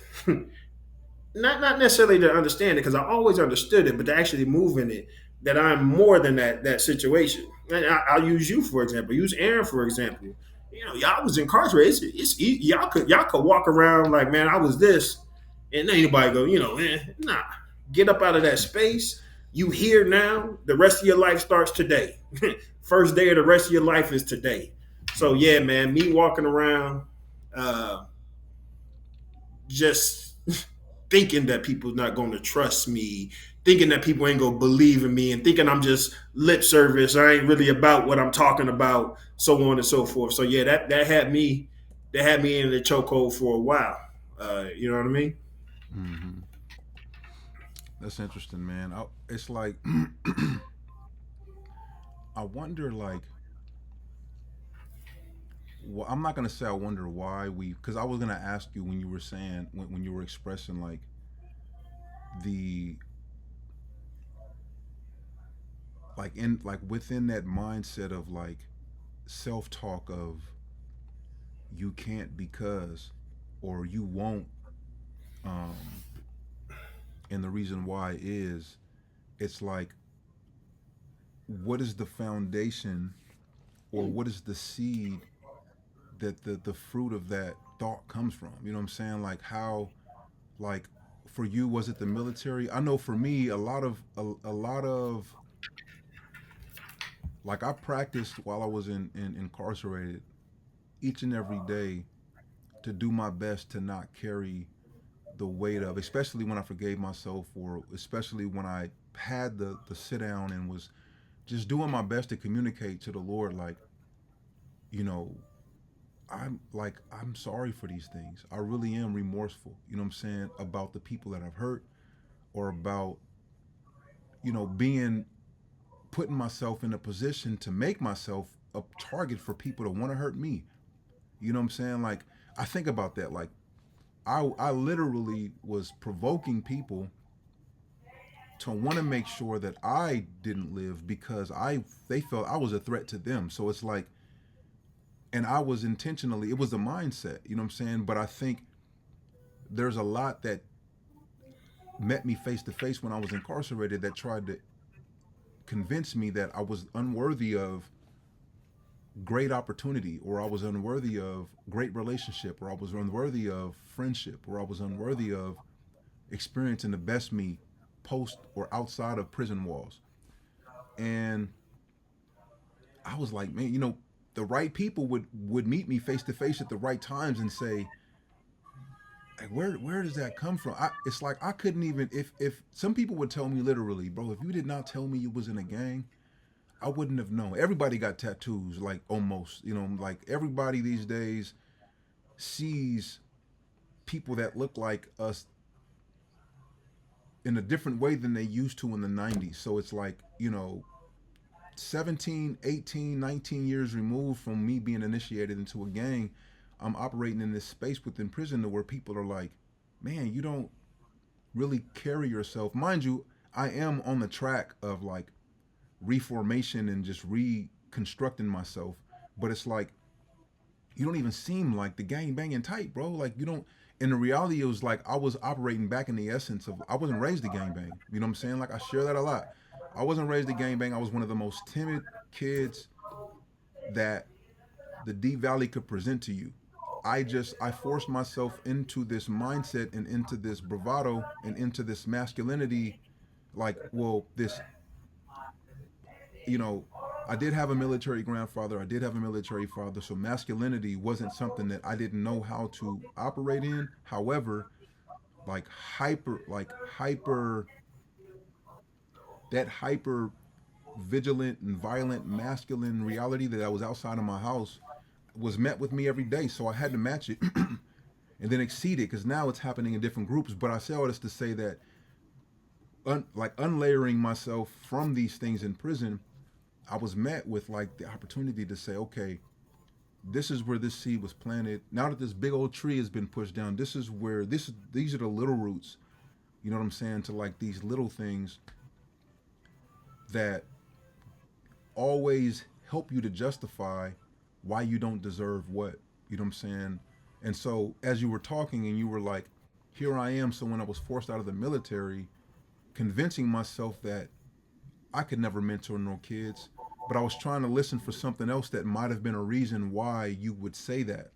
Not necessarily to understand it because I always understood it, but to actually move in it, that I'm more than that situation. And I'll use you for example. Use Aaron for example. Y'all was incarcerated. Y'all could walk around like, man, I was this, and anybody go, nah. Get up out of that space. You here now. The rest of your life starts today. First day of the rest of your life is today. So yeah, man, me walking around, uh, just thinking that people's not going to trust me, thinking that people ain't going to believe in me, and thinking I'm just lip service. I ain't really about what I'm talking about, so on and so forth. So yeah, that had me in the chokehold for a while. You know what I mean? mm-hmm. That's interesting, man. It's like I wonder, like, well, I'm not gonna say I wonder why because I was gonna ask you when you were saying when you were expressing like the like within that mindset of like self talk of you can't because or you won't, um, and the reason why is it's like what is the foundation or what is the seed that the fruit of that thought comes from? You know what I'm saying? Like how like for you was it the military? I know for me a lot of like I practiced while I was in incarcerated each and every day to do my best to not carry the weight of, especially when I forgave myself or especially when I had the sit down and was just doing my best to communicate to the Lord like, you know, I'm sorry for these things. I really am remorseful, you know what I'm saying, about the people that I've hurt or about, being putting myself in a position to make myself a target for people to want to hurt me. You know what I'm saying? Like I think about that. Like I literally was provoking people to want to make sure that I didn't live because they felt I was a threat to them. So it's like, and I was intentionally, it was a mindset, you know what I'm saying? But I think there's a lot that met me face to face when I was incarcerated that tried to convince me that I was unworthy of great opportunity or I was unworthy of great relationship or I was unworthy of friendship or I was unworthy of experiencing the best me post or outside of prison walls. And I was like, man, the right people would meet me face to face at the right times and say, like, where does that come from? It's like I couldn't even if some people would tell me literally, bro, if you did not tell me you was in a gang, I wouldn't have known. Everybody got tattoos, like almost, like everybody these days sees people that look like us in a different way than they used to in the 90s. So it's like, 17, 18, 19 years removed from me being initiated into a gang, I'm operating in this space within prison where people are like, man, you don't really carry yourself. Mind you, I am on the track of like reformation and just reconstructing myself. But it's like, you don't even seem like the gang banging type, bro. Like, you don't, And the reality, it was like I was operating back in the essence of, I wasn't raised to gangbang. You know what I'm saying? Like, I share that a lot. I wasn't raised to gangbang. I was one of the most timid kids that the Deep Valley could present to you. I forced myself into this mindset and into this bravado and into this masculinity. Like, well, this, you know, I did have a military grandfather. I did have a military father. So masculinity wasn't something that I didn't know how to operate in. However, hyper, that hyper vigilant and violent masculine reality that I was outside of my house was met with me every day. So I had to match it and then exceed it, because now it's happening in different groups. But I say all this to say that, unlayering myself from these things in prison, I was met with like the opportunity to say, okay, this is where this seed was planted. Now that this big old tree has been pushed down, this is where these are the little roots. You know what I'm saying? To like these little things that always help you to justify why you don't deserve what. You know what I'm saying? And so as you were talking and you were like, here I am. So when I was forced out of the military, convincing myself that I could never mentor no kids, but I was trying to listen for something else that might have been a reason why you would say that.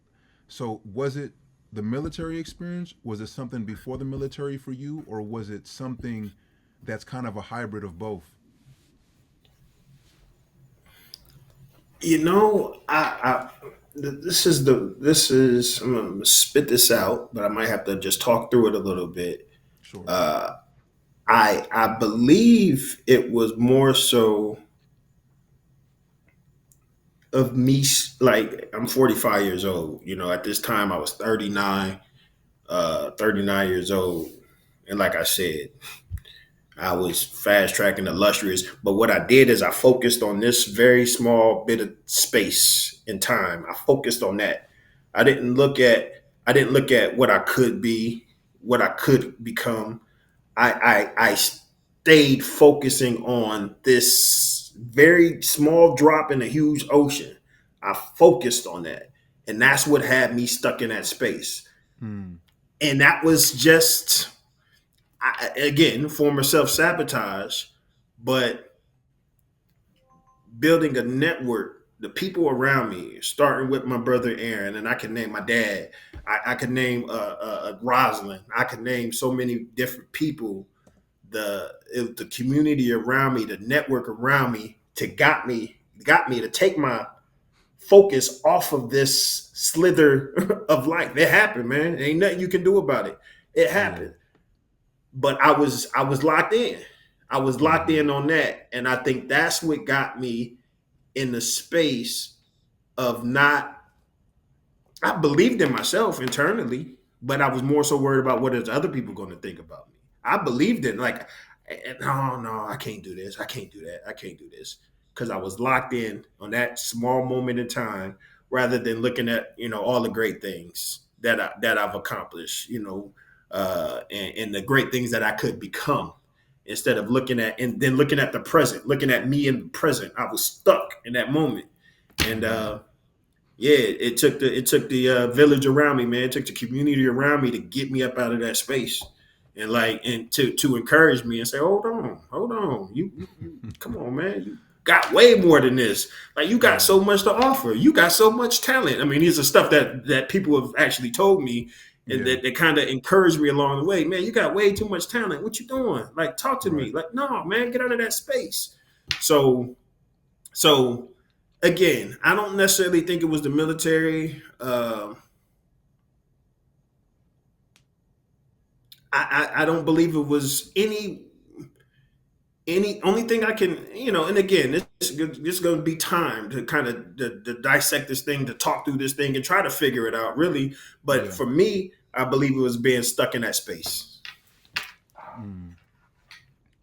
So was it the military experience? Was it something before the military for you, or was it something that's kind of a hybrid of both? You know, this is I'm gonna spit this out, but I might have to just talk through it a little bit. Sure. Uh, I believe it was more so of me. Like, I'm 45 years old. You know, at this time I was 39, 39 years old, and like I said, I was fast tracking the luxuries. But what I did is I focused on this very small bit of space and time. I focused on that. I didn't look at I didn't look at what I could be, what I could become. I stayed focusing on this very small drop in a huge ocean. I focused on that. And that's what had me stuck in that space. Hmm. And that was just, again, former self sabotage, but building a network, the people around me, starting with my brother Aaron, and I can name my dad. I could name Rosalind. I could name so many different people. The community around me, the network around me, got me to take my focus off of this slither of life. It happened, man. Ain't nothing you can do about it. It Yeah. happened. But I was locked in. I was locked Mm-hmm. in on that. And I think that's what got me in the space of not, I believed in myself internally, but I was more so worried about what is other people going to think about me. I believed in, like, no, no, I can't do this. I can't do that. I can't do this. Because I was locked in on that small moment in time, rather than looking at, all the great things that I've accomplished, and the great things that I could become. Instead of looking at the present, looking at me in the present, I was stuck in that moment. And Mm-hmm. yeah, it took the village around me, man. It took the community around me to get me up out of that space, and to encourage me and say, hold on, you come on, man, you got way more than this. Like, you got Yeah. so much to offer. You got so much talent. I mean, these are stuff that people have actually told me, and Yeah. that kind of encouraged me along the way. Man, you got way too much talent. What you doing? Like, talk to Right. me. Like, no, man, get out of that space. So so again, I don't necessarily think it was the military. I don't believe it was any only thing I can, and again, this is going to be time to kind of to dissect this thing, to talk through this thing and try to figure it out, really. But Yeah. for me, I believe it was being stuck in that space. Mm.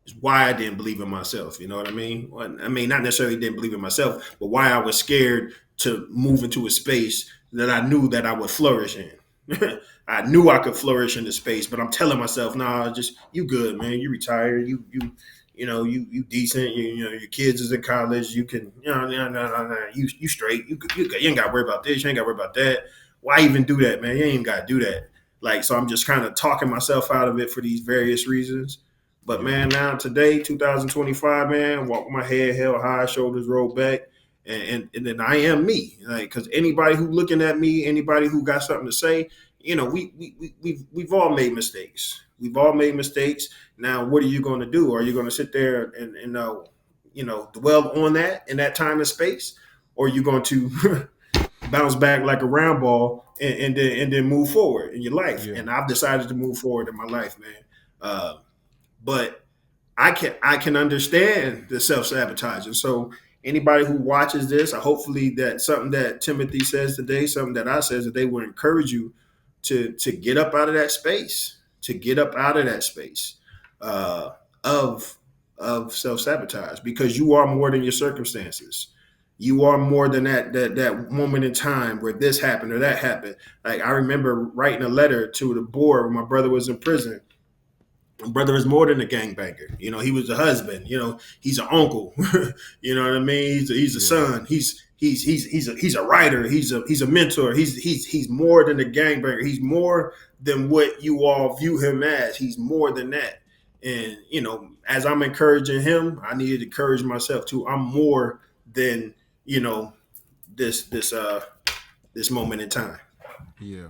Is why I didn't believe in myself. You know what I mean? I mean, not necessarily didn't believe in myself, but why I was scared to move into a space that I knew that I would flourish in. I knew I could flourish in the space, but I'm telling myself, nah, just you good, man. You retired. You decent. Your kids is in college. You can, no. You straight. You ain't got to worry about this. You ain't got to worry about that. Why even do that, man? You ain't got to do that. Like, so I'm just kind of talking myself out of it for these various reasons. But Yeah. man, now today, 2025, man, walk with my head held high, shoulders rolled back, and then I am me. Like, because anybody who looking at me, anybody who got something to say, we've all made mistakes. We've all made mistakes. Now, what are you going to do? Are you going to sit there and dwell on that in that time and space, or are you going to bounce back like a round ball and then move forward in your life? Yeah. And I've decided to move forward in my life, man. But I can understand the self sabotaging. So anybody who watches this, I hopefully that something that Timothy says today, something that I says today, will encourage you to get up out of that space, to get up out of that space uh, of of self sabotage, because you are more than your circumstances. You are more than that moment in time where this happened or that happened. Like, I remember writing a letter to the board when my brother was in prison. My brother is more than a gangbanger. He was a husband. He's an uncle. You know what I mean? He's a Yeah. son. He's a writer. He's a mentor. He's more than a gangbanger. He's more than what you all view him as. He's more than that. And as I'm encouraging him, I needed to encourage myself too. I'm more than you know this moment in time. Yeah.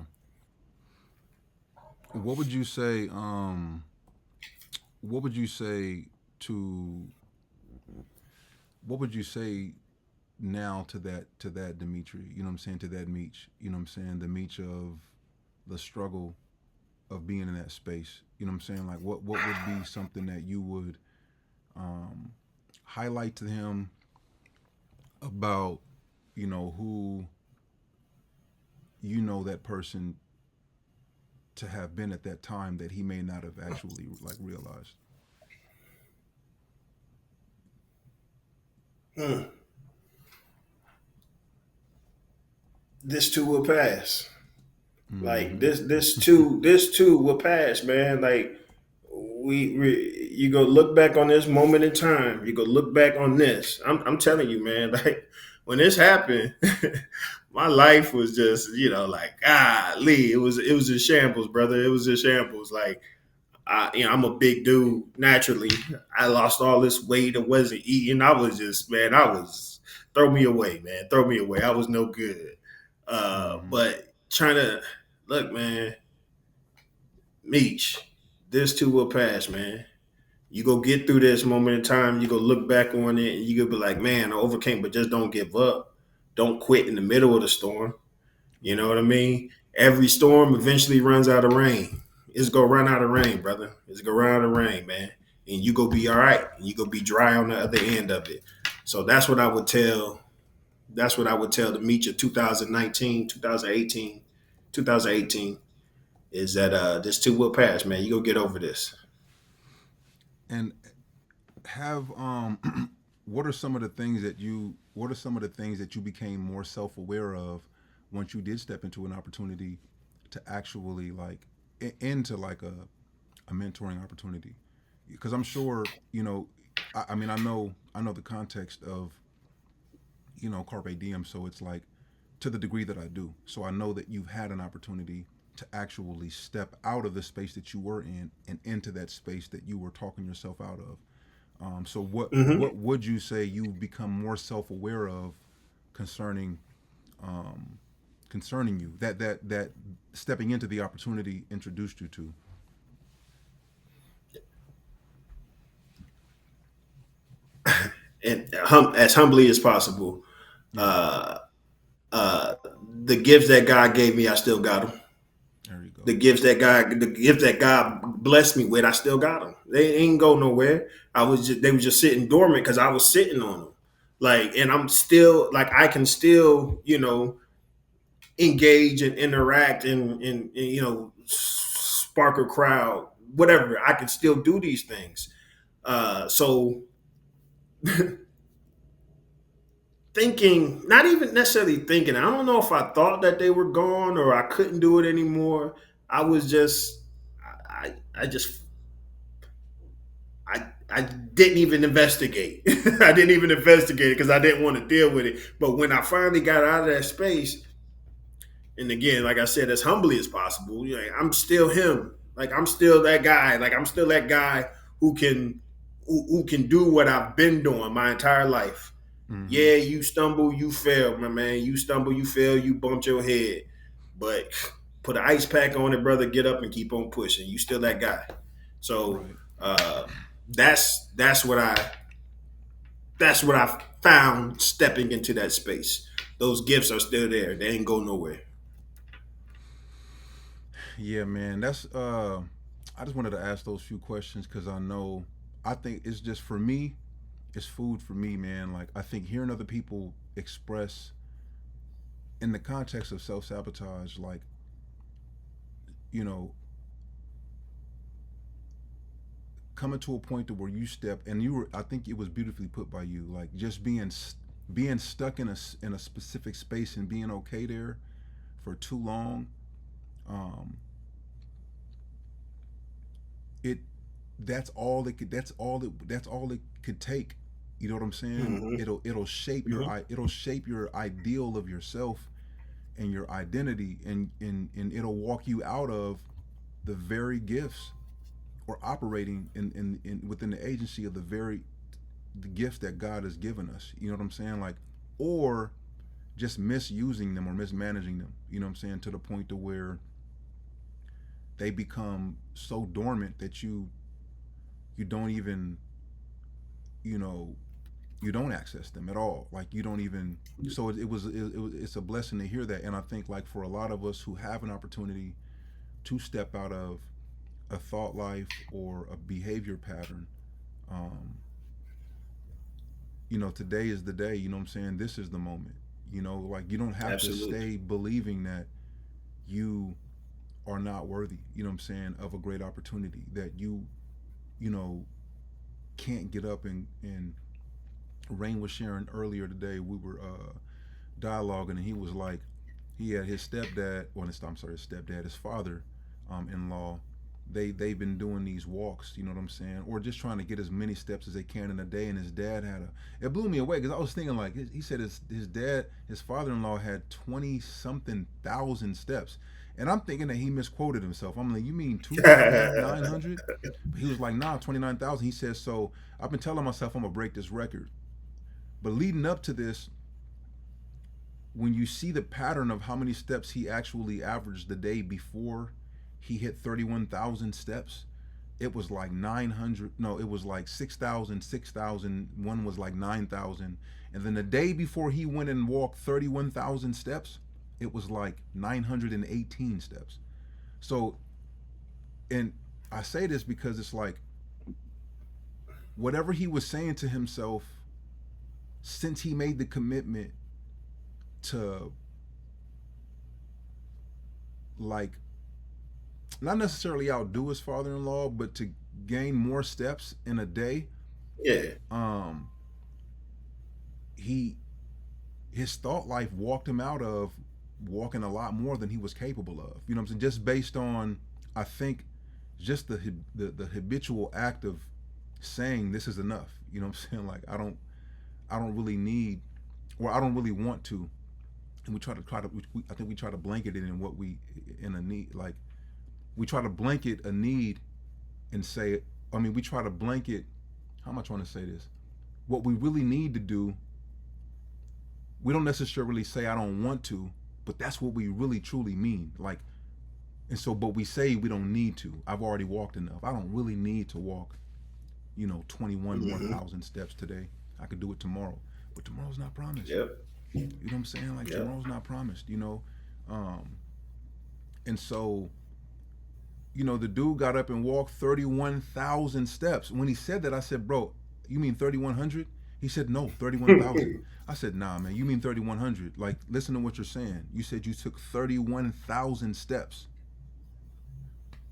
What would you say? What would you say to? What would you say now to that Dimitri? You know what I'm saying, to that Meech. You know what I'm saying, the Meech of the struggle of being in that space. You know what I'm saying? Like, what would be something that you would um, highlight to him about who that person to have been at that time that he may not have actually like realized. Hmm. This too will pass. Like, Mm-hmm. this too will pass, man. Like, you go look back on this moment in time. You go look back on this. I'm telling you, man. Like, when this happened, my life was just like, golly, it was a shambles, brother. It was a shambles. Like, I'm a big dude naturally. I lost all this weight. I wasn't eating. I was just, man. I was throw me away, man. Throw me away. I was no good. Mm-hmm. But trying to look, man. Meech, this too will pass, man. You go get through this moment in time. You go look back on it, and you go be like, man, I overcame. But just don't give up. Don't quit in the middle of the storm. You know Right. what I mean? Every storm eventually runs out of rain. It's gonna run out of rain, brother. It's gonna run out of rain, man. And you go be all right. And you go be dry on the other end of it. So that's what I would tell. That's what I would tell the Meech of 2019, 2018, 2018 is that this too will pass, man. You go get over this. And have what are some of the things that you became more self-aware of once you did step into an opportunity to actually like into like a mentoring opportunity? Because I'm sure I mean I know the context of carpe diem, so it's like to the degree that I do, so I know that you've had an opportunity to actually step out of the space that you were in and into that space that you were talking yourself out of. So what Mm-hmm. would you say you've become more self aware of concerning um, concerning you that stepping into the opportunity introduced you to? And as humbly as possible, Yeah, uh, uh, the gifts that God gave me, I still got them. there you go. The gifts that God blessed me with, I still got them. They ain't go nowhere. They were just sitting dormant because I was sitting on them. Like, and I'm still like, I can still, engage and interact and spark a crowd, whatever. I can still do these things. So thinking, not even necessarily thinking. I don't know if I thought that they were gone or I couldn't do it anymore. I was just, I just I didn't even investigate. I didn't even investigate it because I didn't want to deal with it. But when I finally got out of that space, And again, like I said, as humbly as possible, you know, I'm still him. Like I'm still that guy. Like I'm still that guy who can who can do what I've been doing my entire life. Mm-hmm. Yeah, you stumble, you fail, my man. You stumble, you fail, you bumped your head. But put an ice pack on it, brother. Get up and keep on pushing. You still that guy. So Right. that's what I found stepping into that space. Those gifts are still there. They ain't go nowhere. Yeah, man. That's I just wanted to ask those few questions because I think it's just for me, it's food for me, man. Like I think hearing other people express in the context of self sabotage, like, you know, coming to a point to where you step and you were, I think it was beautifully put by you, like just being stuck in a specific space and being okay there for too long. Um, it that's all it could take. You know what I'm saying? Mm-hmm. It'll shape Mm-hmm. it'll shape your ideal of yourself and your identity, and it'll walk you out of the very gifts or operating in within the agency of the gifts that God has given us. You know what I'm saying? Like, or just misusing them or mismanaging them. You know what I'm saying? To the point to where they become so dormant that you don't even, you know, you don't access them at all. Like you don't even. So it's a blessing to hear that, and I think like for a lot of us who have an opportunity to step out of a thought life or a behavior pattern, um, today is the day. You know what I'm saying? This is the moment. Like you don't have to Absolutely. stay believing that you are not worthy. You know what I'm saying? Of a great opportunity that you know, can't get up and Rain was sharing earlier today. We were dialoguing, and he was like, he had his stepdad, or I'm sorry, his stepdad, his father, in law. They've been doing these walks, you know what I'm saying, or just trying to get as many steps as they can in a day. And his dad it blew me away because I was thinking like he said his father-in-law had 20 something thousand steps, and I'm thinking that he misquoted himself. I'm like, you mean 2,900? But he was like, nah, 29,000. He says, so I've been telling myself I'm gonna break this record. But leading up to this, when you see the pattern of how many steps he actually averaged the day before he hit 31,000 steps, it was like 900. No, it was like 6,000, 6,000. One was like 9,000. And then the day before he went and walked 31,000 steps, it was like 918 steps. So, and I say this because it's like whatever he was saying to himself since he made the commitment to, like, not necessarily outdo his father-in-law, but to gain more steps in a day. Yeah. um he his thought life walked him out of walking a lot more than he was capable of. You know what I'm saying? Just based on, I think, just the habitual act of saying this is enough. You know what I'm saying? Like I don't really need, or I don't really want to. And I think we try to blanket it in what we in a need. Like we try to blanket a need and say, I mean, we try to blanket, how am I trying to say this? What we really need to do, we don't necessarily say I don't want to, but that's what we really truly mean. Like, and so, but we say we don't need to. I've already walked enough. I don't really need to walk, 21 more Mm-hmm. thousand steps today. I could do it tomorrow, but tomorrow's not promised. Yep. You know what I'm saying? Like Yep. tomorrow's not promised. Um, and so, the dude got up and walked 31,000 steps. When he said that, I said, bro, you mean 3,100? He said, no, 31,000. I said, nah, man, you mean 3,100. Like, listen to what you're saying. You said you took 31,000 steps.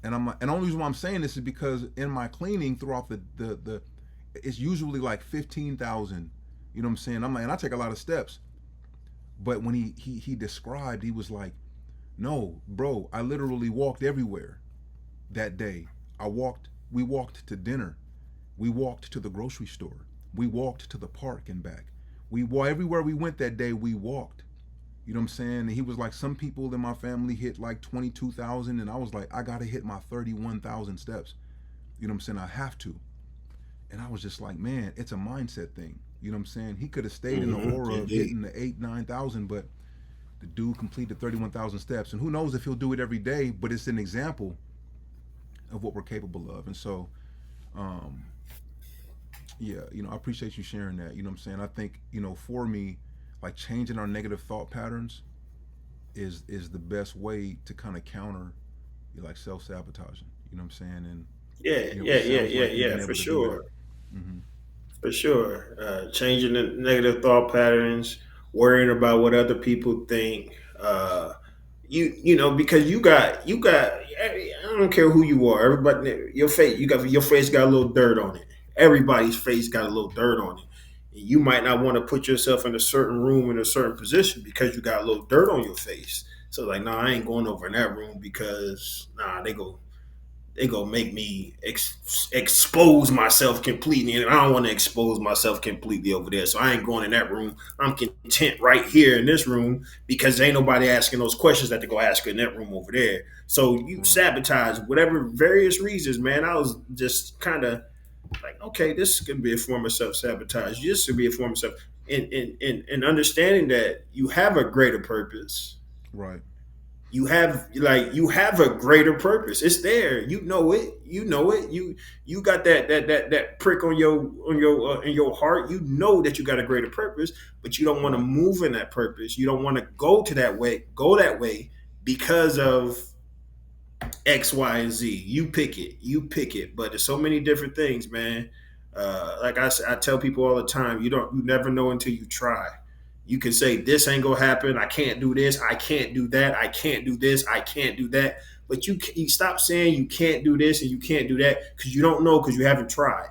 And and the only reason why I'm saying this is because in my cleaning throughout the it's usually like 15,000. You know what I'm saying? I'm like, and I take a lot of steps. But when he described, he was like, no, bro, I literally walked everywhere that day. We walked to dinner. We walked to the grocery store. We walked to the park and back. Everywhere we went that day, we walked. You know what I'm saying? And he was like, some people in my family hit like 22,000, and I was like, I gotta hit my 31,000 steps. You know what I'm saying? I have to. And I was just like, man, it's a mindset thing. You know what I'm saying? He could have stayed in the aura of Indeed. hitting the 8, 9,000, but the dude completed 31,000 steps. And who knows if he'll do it every day, but it's an example of what we're capable of. And so, um, yeah, I appreciate you sharing that. You know what I'm saying? I think, for me, like changing our negative thought patterns is the best way to kind of counter like self-sabotaging. You know what I'm saying? And Yeah, it yeah, yeah, sounds yeah, like you've yeah, been for able to do that. sure. Mm-hmm. For sure. Changing the negative thought patterns, worrying about what other people think. Because I don't care who you are. Everybody, your face got a little dirt on it. Everybody's face got a little dirt on it. And you might not want to put yourself in a certain room in a certain position because you got a little dirt on your face. So like, nah, I ain't going over in that room because they gonna make me expose myself completely, and I don't want to expose myself completely over there. So I ain't going in that room. I'm content right here in this room because ain't nobody asking those questions that they go ask in that room over there. So you Right. sabotage whatever various reasons, man. I was just kind of like, okay, this could be a form of self sabotage. This could be a form of self, and understanding that you have a greater purpose. Right. You have a greater purpose. It's there. You know it. You got that prick on your in your heart. You know that you got a greater purpose, but you don't want to Right. move in that purpose. You don't want to go that way because of X, Y, and Z. You pick it. But there's so many different things, man. Like I tell people all the time, you never know until you try. You can say this ain't gonna happen. I can't do this. I can't do that. I can't do this. I can't do that. But you stop saying you can't do this and you can't do that because you don't know because you haven't tried.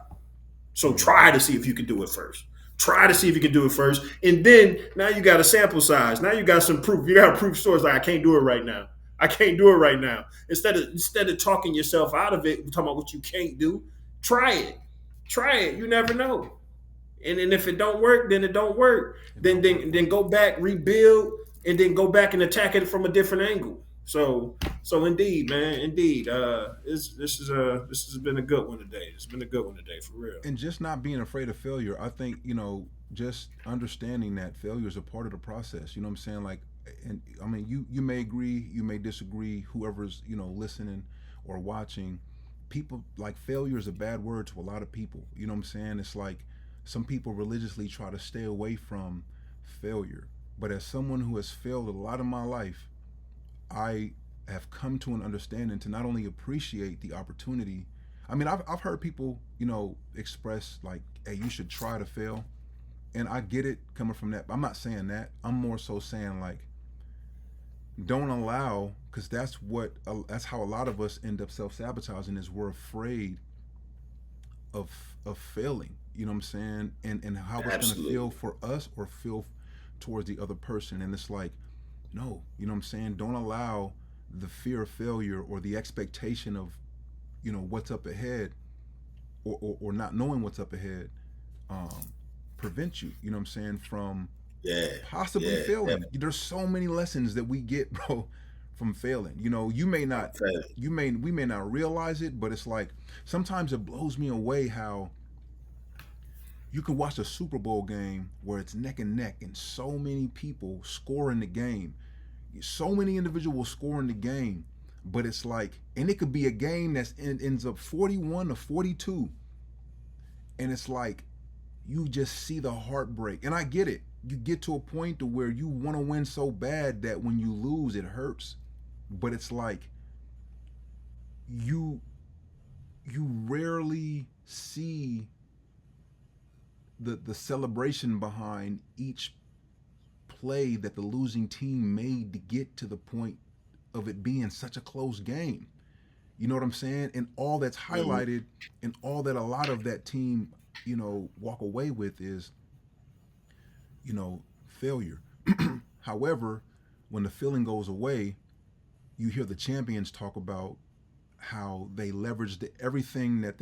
So Mm-hmm. try to see if you can do it first. Try to see if you can do it first, and then now you got a sample size. Now you got some proof. You got proof source. Like I can't do it right now. I can't do it right now. Instead of talking yourself out of it, talking about what you can't do. Try it. Try it. You never know. And if it don't work, then it don't work. It Then don't work. then then Right. go back, rebuild, and then go back and attack it from a different angle. So indeed, man, indeed, this has been a good one today. It's been a good one today for real. And just not being afraid of failure. I think, just understanding that failure is a part of the process. You know what I'm saying? Like, and I mean, you may agree, you may disagree, whoever's, listening or watching. People like failure is a bad word to a lot of people. You know what I'm saying? It's like some people religiously try to stay away from failure. But as someone who has failed a lot of my life, I have come to an understanding to not only appreciate the opportunity. I mean, I've heard people, express like, hey, you should try to fail. And I get it coming from that. But I'm not saying that. I'm more so saying like, don't allow, because that's how a lot of us end up self-sabotaging is we're afraid of of failing. You know what I'm saying? And how it's gonna feel Absolutely. for us or feel towards the other person. And it's like, no, you know what I'm saying? Don't allow the fear of failure or the expectation of, what's up ahead or not knowing what's up ahead um, prevent you, you know what I'm saying, from Yeah, possibly yeah, failing. There's so many lessons that we get, bro, from failing. You may not, definitely. we may not realize it, but it's like sometimes it blows me away how you can watch a Super Bowl game where it's neck and neck and so many people score in the game, so many individuals score in the game, but it's like, and it could be a game that ends up 41 to 42, and it's like you just see the heartbreak. And I get it. You get to a point to where you want to win so bad that when you lose, it hurts. But it's like you you rarely see the celebration behind each play that the losing team made to get to the point of it being such a close game. You know what I'm saying? And all that's Mhm. highlighted and all that a lot of that team, walk away with is, failure. However, when the feeling goes away, you hear the champions talk about how they leveraged everything that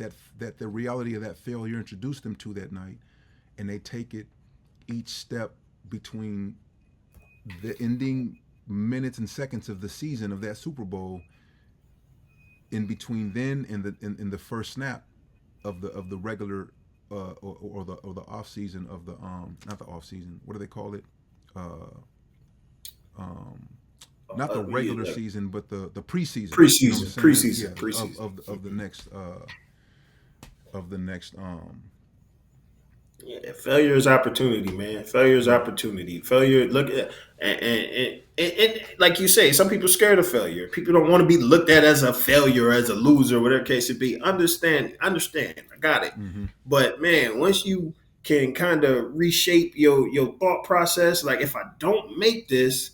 the reality of that failure introduced them to that night, and they take it each step between the ending minutes and seconds of the season of that Super Bowl, in between then and in the first snap of the regular or the off season of the not the off season, what do they call it, uh um not the regular Yeah, season but the preseason, you know what I'm preseason, saying, preseason, yeah, preseason. of the next of the next Yeah, failure is opportunity, man. Failure is right. opportunity. Failure, look at, and like you say, some people scared of failure. People don't want to be looked at as a failure, as a loser, whatever case it be. Understand. I got it. Mm-hmm. But man, once you can kind of reshape your thought process, like if I don't make this,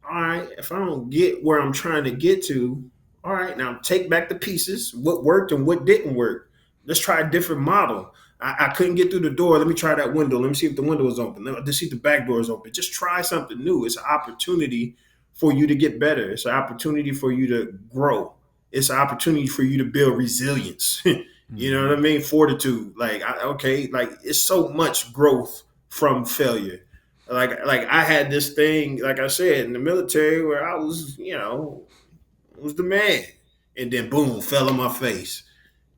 all right, if I don't get where I'm trying to get to, all right, now take back the pieces, what worked and what didn't work. Let's try a different model. I couldn't get through the door. Let me try that window. Let me see if the window is open. Let's see if the back door is open. Just try something new. It's an opportunity for you to get better. It's an opportunity for you to grow. It's an opportunity for you to build resilience. You know Mm-hmm. what I mean? Fortitude. Like, okay, like it's so much growth from failure. Like I had this thing, like I said, in the military where I was, was the man, and then boom, fell on my face.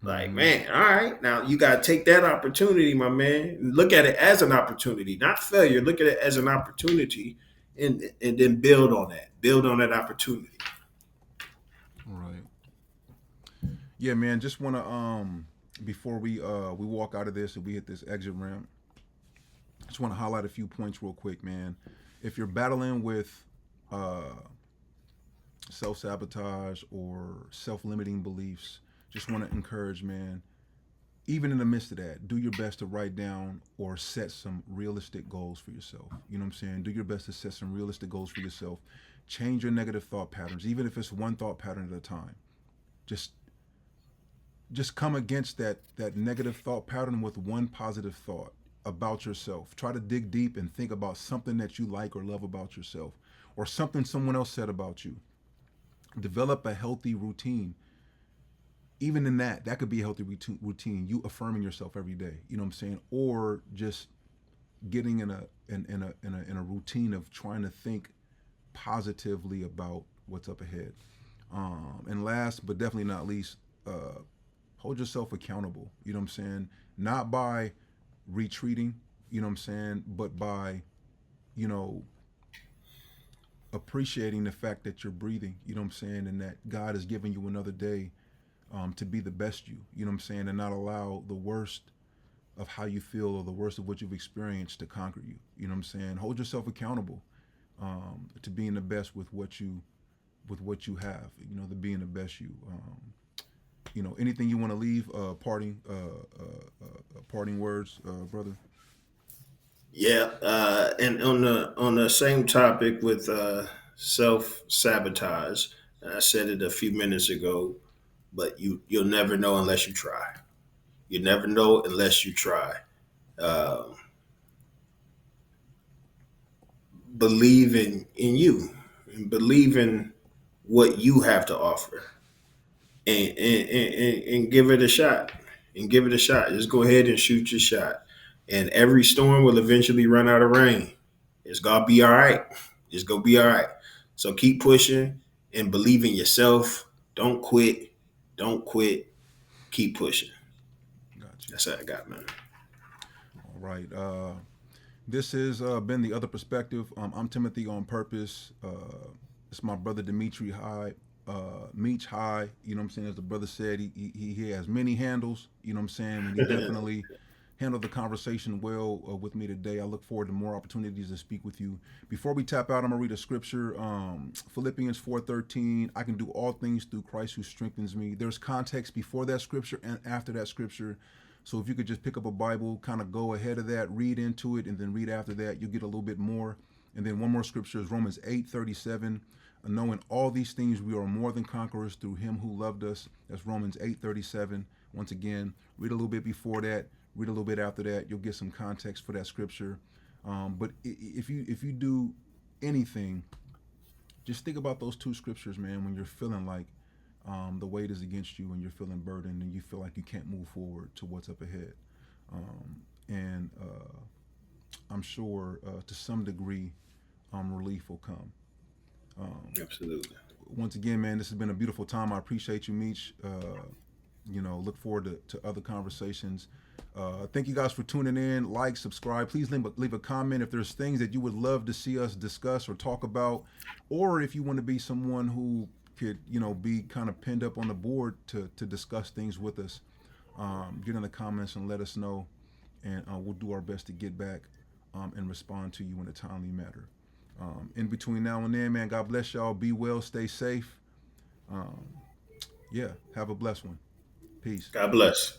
Like, Mm-hmm. man, all right, now you gotta take that opportunity, my man. Look at it as an opportunity, not failure. Look at it as an opportunity, and then build on that. Build on that opportunity. Right. Yeah, man, just want to before we walk out of this and we hit this exit ramp, just want to highlight a few points real quick, man. If you're battling with uh self sabotage or self limiting beliefs, just want to encourage, man, even in the midst of that, do your best to write down or set some realistic goals for yourself. You know what I'm saying? Do your best to set some realistic goals for yourself. Change your negative thought patterns, even if it's one thought pattern at a time. Just just come against that negative thought pattern with one positive thought about yourself. Try to dig deep and think about something that you like or love about yourself, or something someone else said about you. Develop a healthy routine. Even in that could be a healthy routine. You affirming yourself every day. You know what I'm saying? Or just getting in a routine of trying to think positively about what's up ahead. And last but definitely not least, hold yourself accountable. You know what I'm saying? Not by retreating, you know what I'm saying, but by, you know, appreciating the fact that you're breathing, you know what I'm saying, and that God has given you another day to be the best you know what I'm saying, and not allow the worst of how you feel or the worst of what you've experienced to conquer you. You know what I'm saying? Hold yourself accountable to being the best with what you have. You know, the being the best you. You know, anything you want to leave? Parting words, brother. Yeah, and on the same topic with self sabotage, I said it a few minutes ago, but you'll never know unless you try. You never know unless you try. Um, Believe in you, and believe in what you have to offer, and give it a shot. And give it a shot. Just go ahead and shoot your shot. And every storm will eventually run out of rain. It's gonna be all right. It's gonna be all right. So keep pushing and believe in yourself. Don't quit. Don't quit. Keep pushing. Got you. That's what I got, man. All right. This has been the other perspective. I'm Timothy on purpose. It's my brother Dimitri High, Meech High. You know what I'm saying? As the brother said, he has many handles. You know what I'm saying? And he definitely handled the conversation well with me today. I look forward to more opportunities to speak with you. Before we tap out, I'm gonna read a scripture. Philippians 4:13. I can do all things through Christ who strengthens me. There's context before that scripture and after that scripture. So if you could just pick up a Bible, kind of go ahead of that, read into it, and then read after that, you'll get a little bit more. And then one more scripture is Romans 8:37. Knowing all these things, we are more than conquerors through him who loved us. That's Romans 8:37. Once again, read a little bit before that, read a little bit after that. You'll get some context for that scripture. But if you do anything, just think about those two scriptures, man, when you're feeling like the weight is against you and you're feeling burdened and you feel like you can't move forward to what's up ahead. And I'm sure to some degree, relief will come. Absolutely. Once again, man, this has been a beautiful time. I appreciate you, Meech. Look forward to other conversations. Thank you guys for tuning in. Like, subscribe. Please leave a comment if there's things that you would love to see us discuss or talk about, or if you want to be someone who could, be kind of pinned up on the board to discuss things with us. Get in the comments and let us know, and we'll do our best to get back and respond to you in a timely manner. In between now and then, man, God bless y'all. Be well, stay safe. Yeah, have a blessed one. Peace. God bless.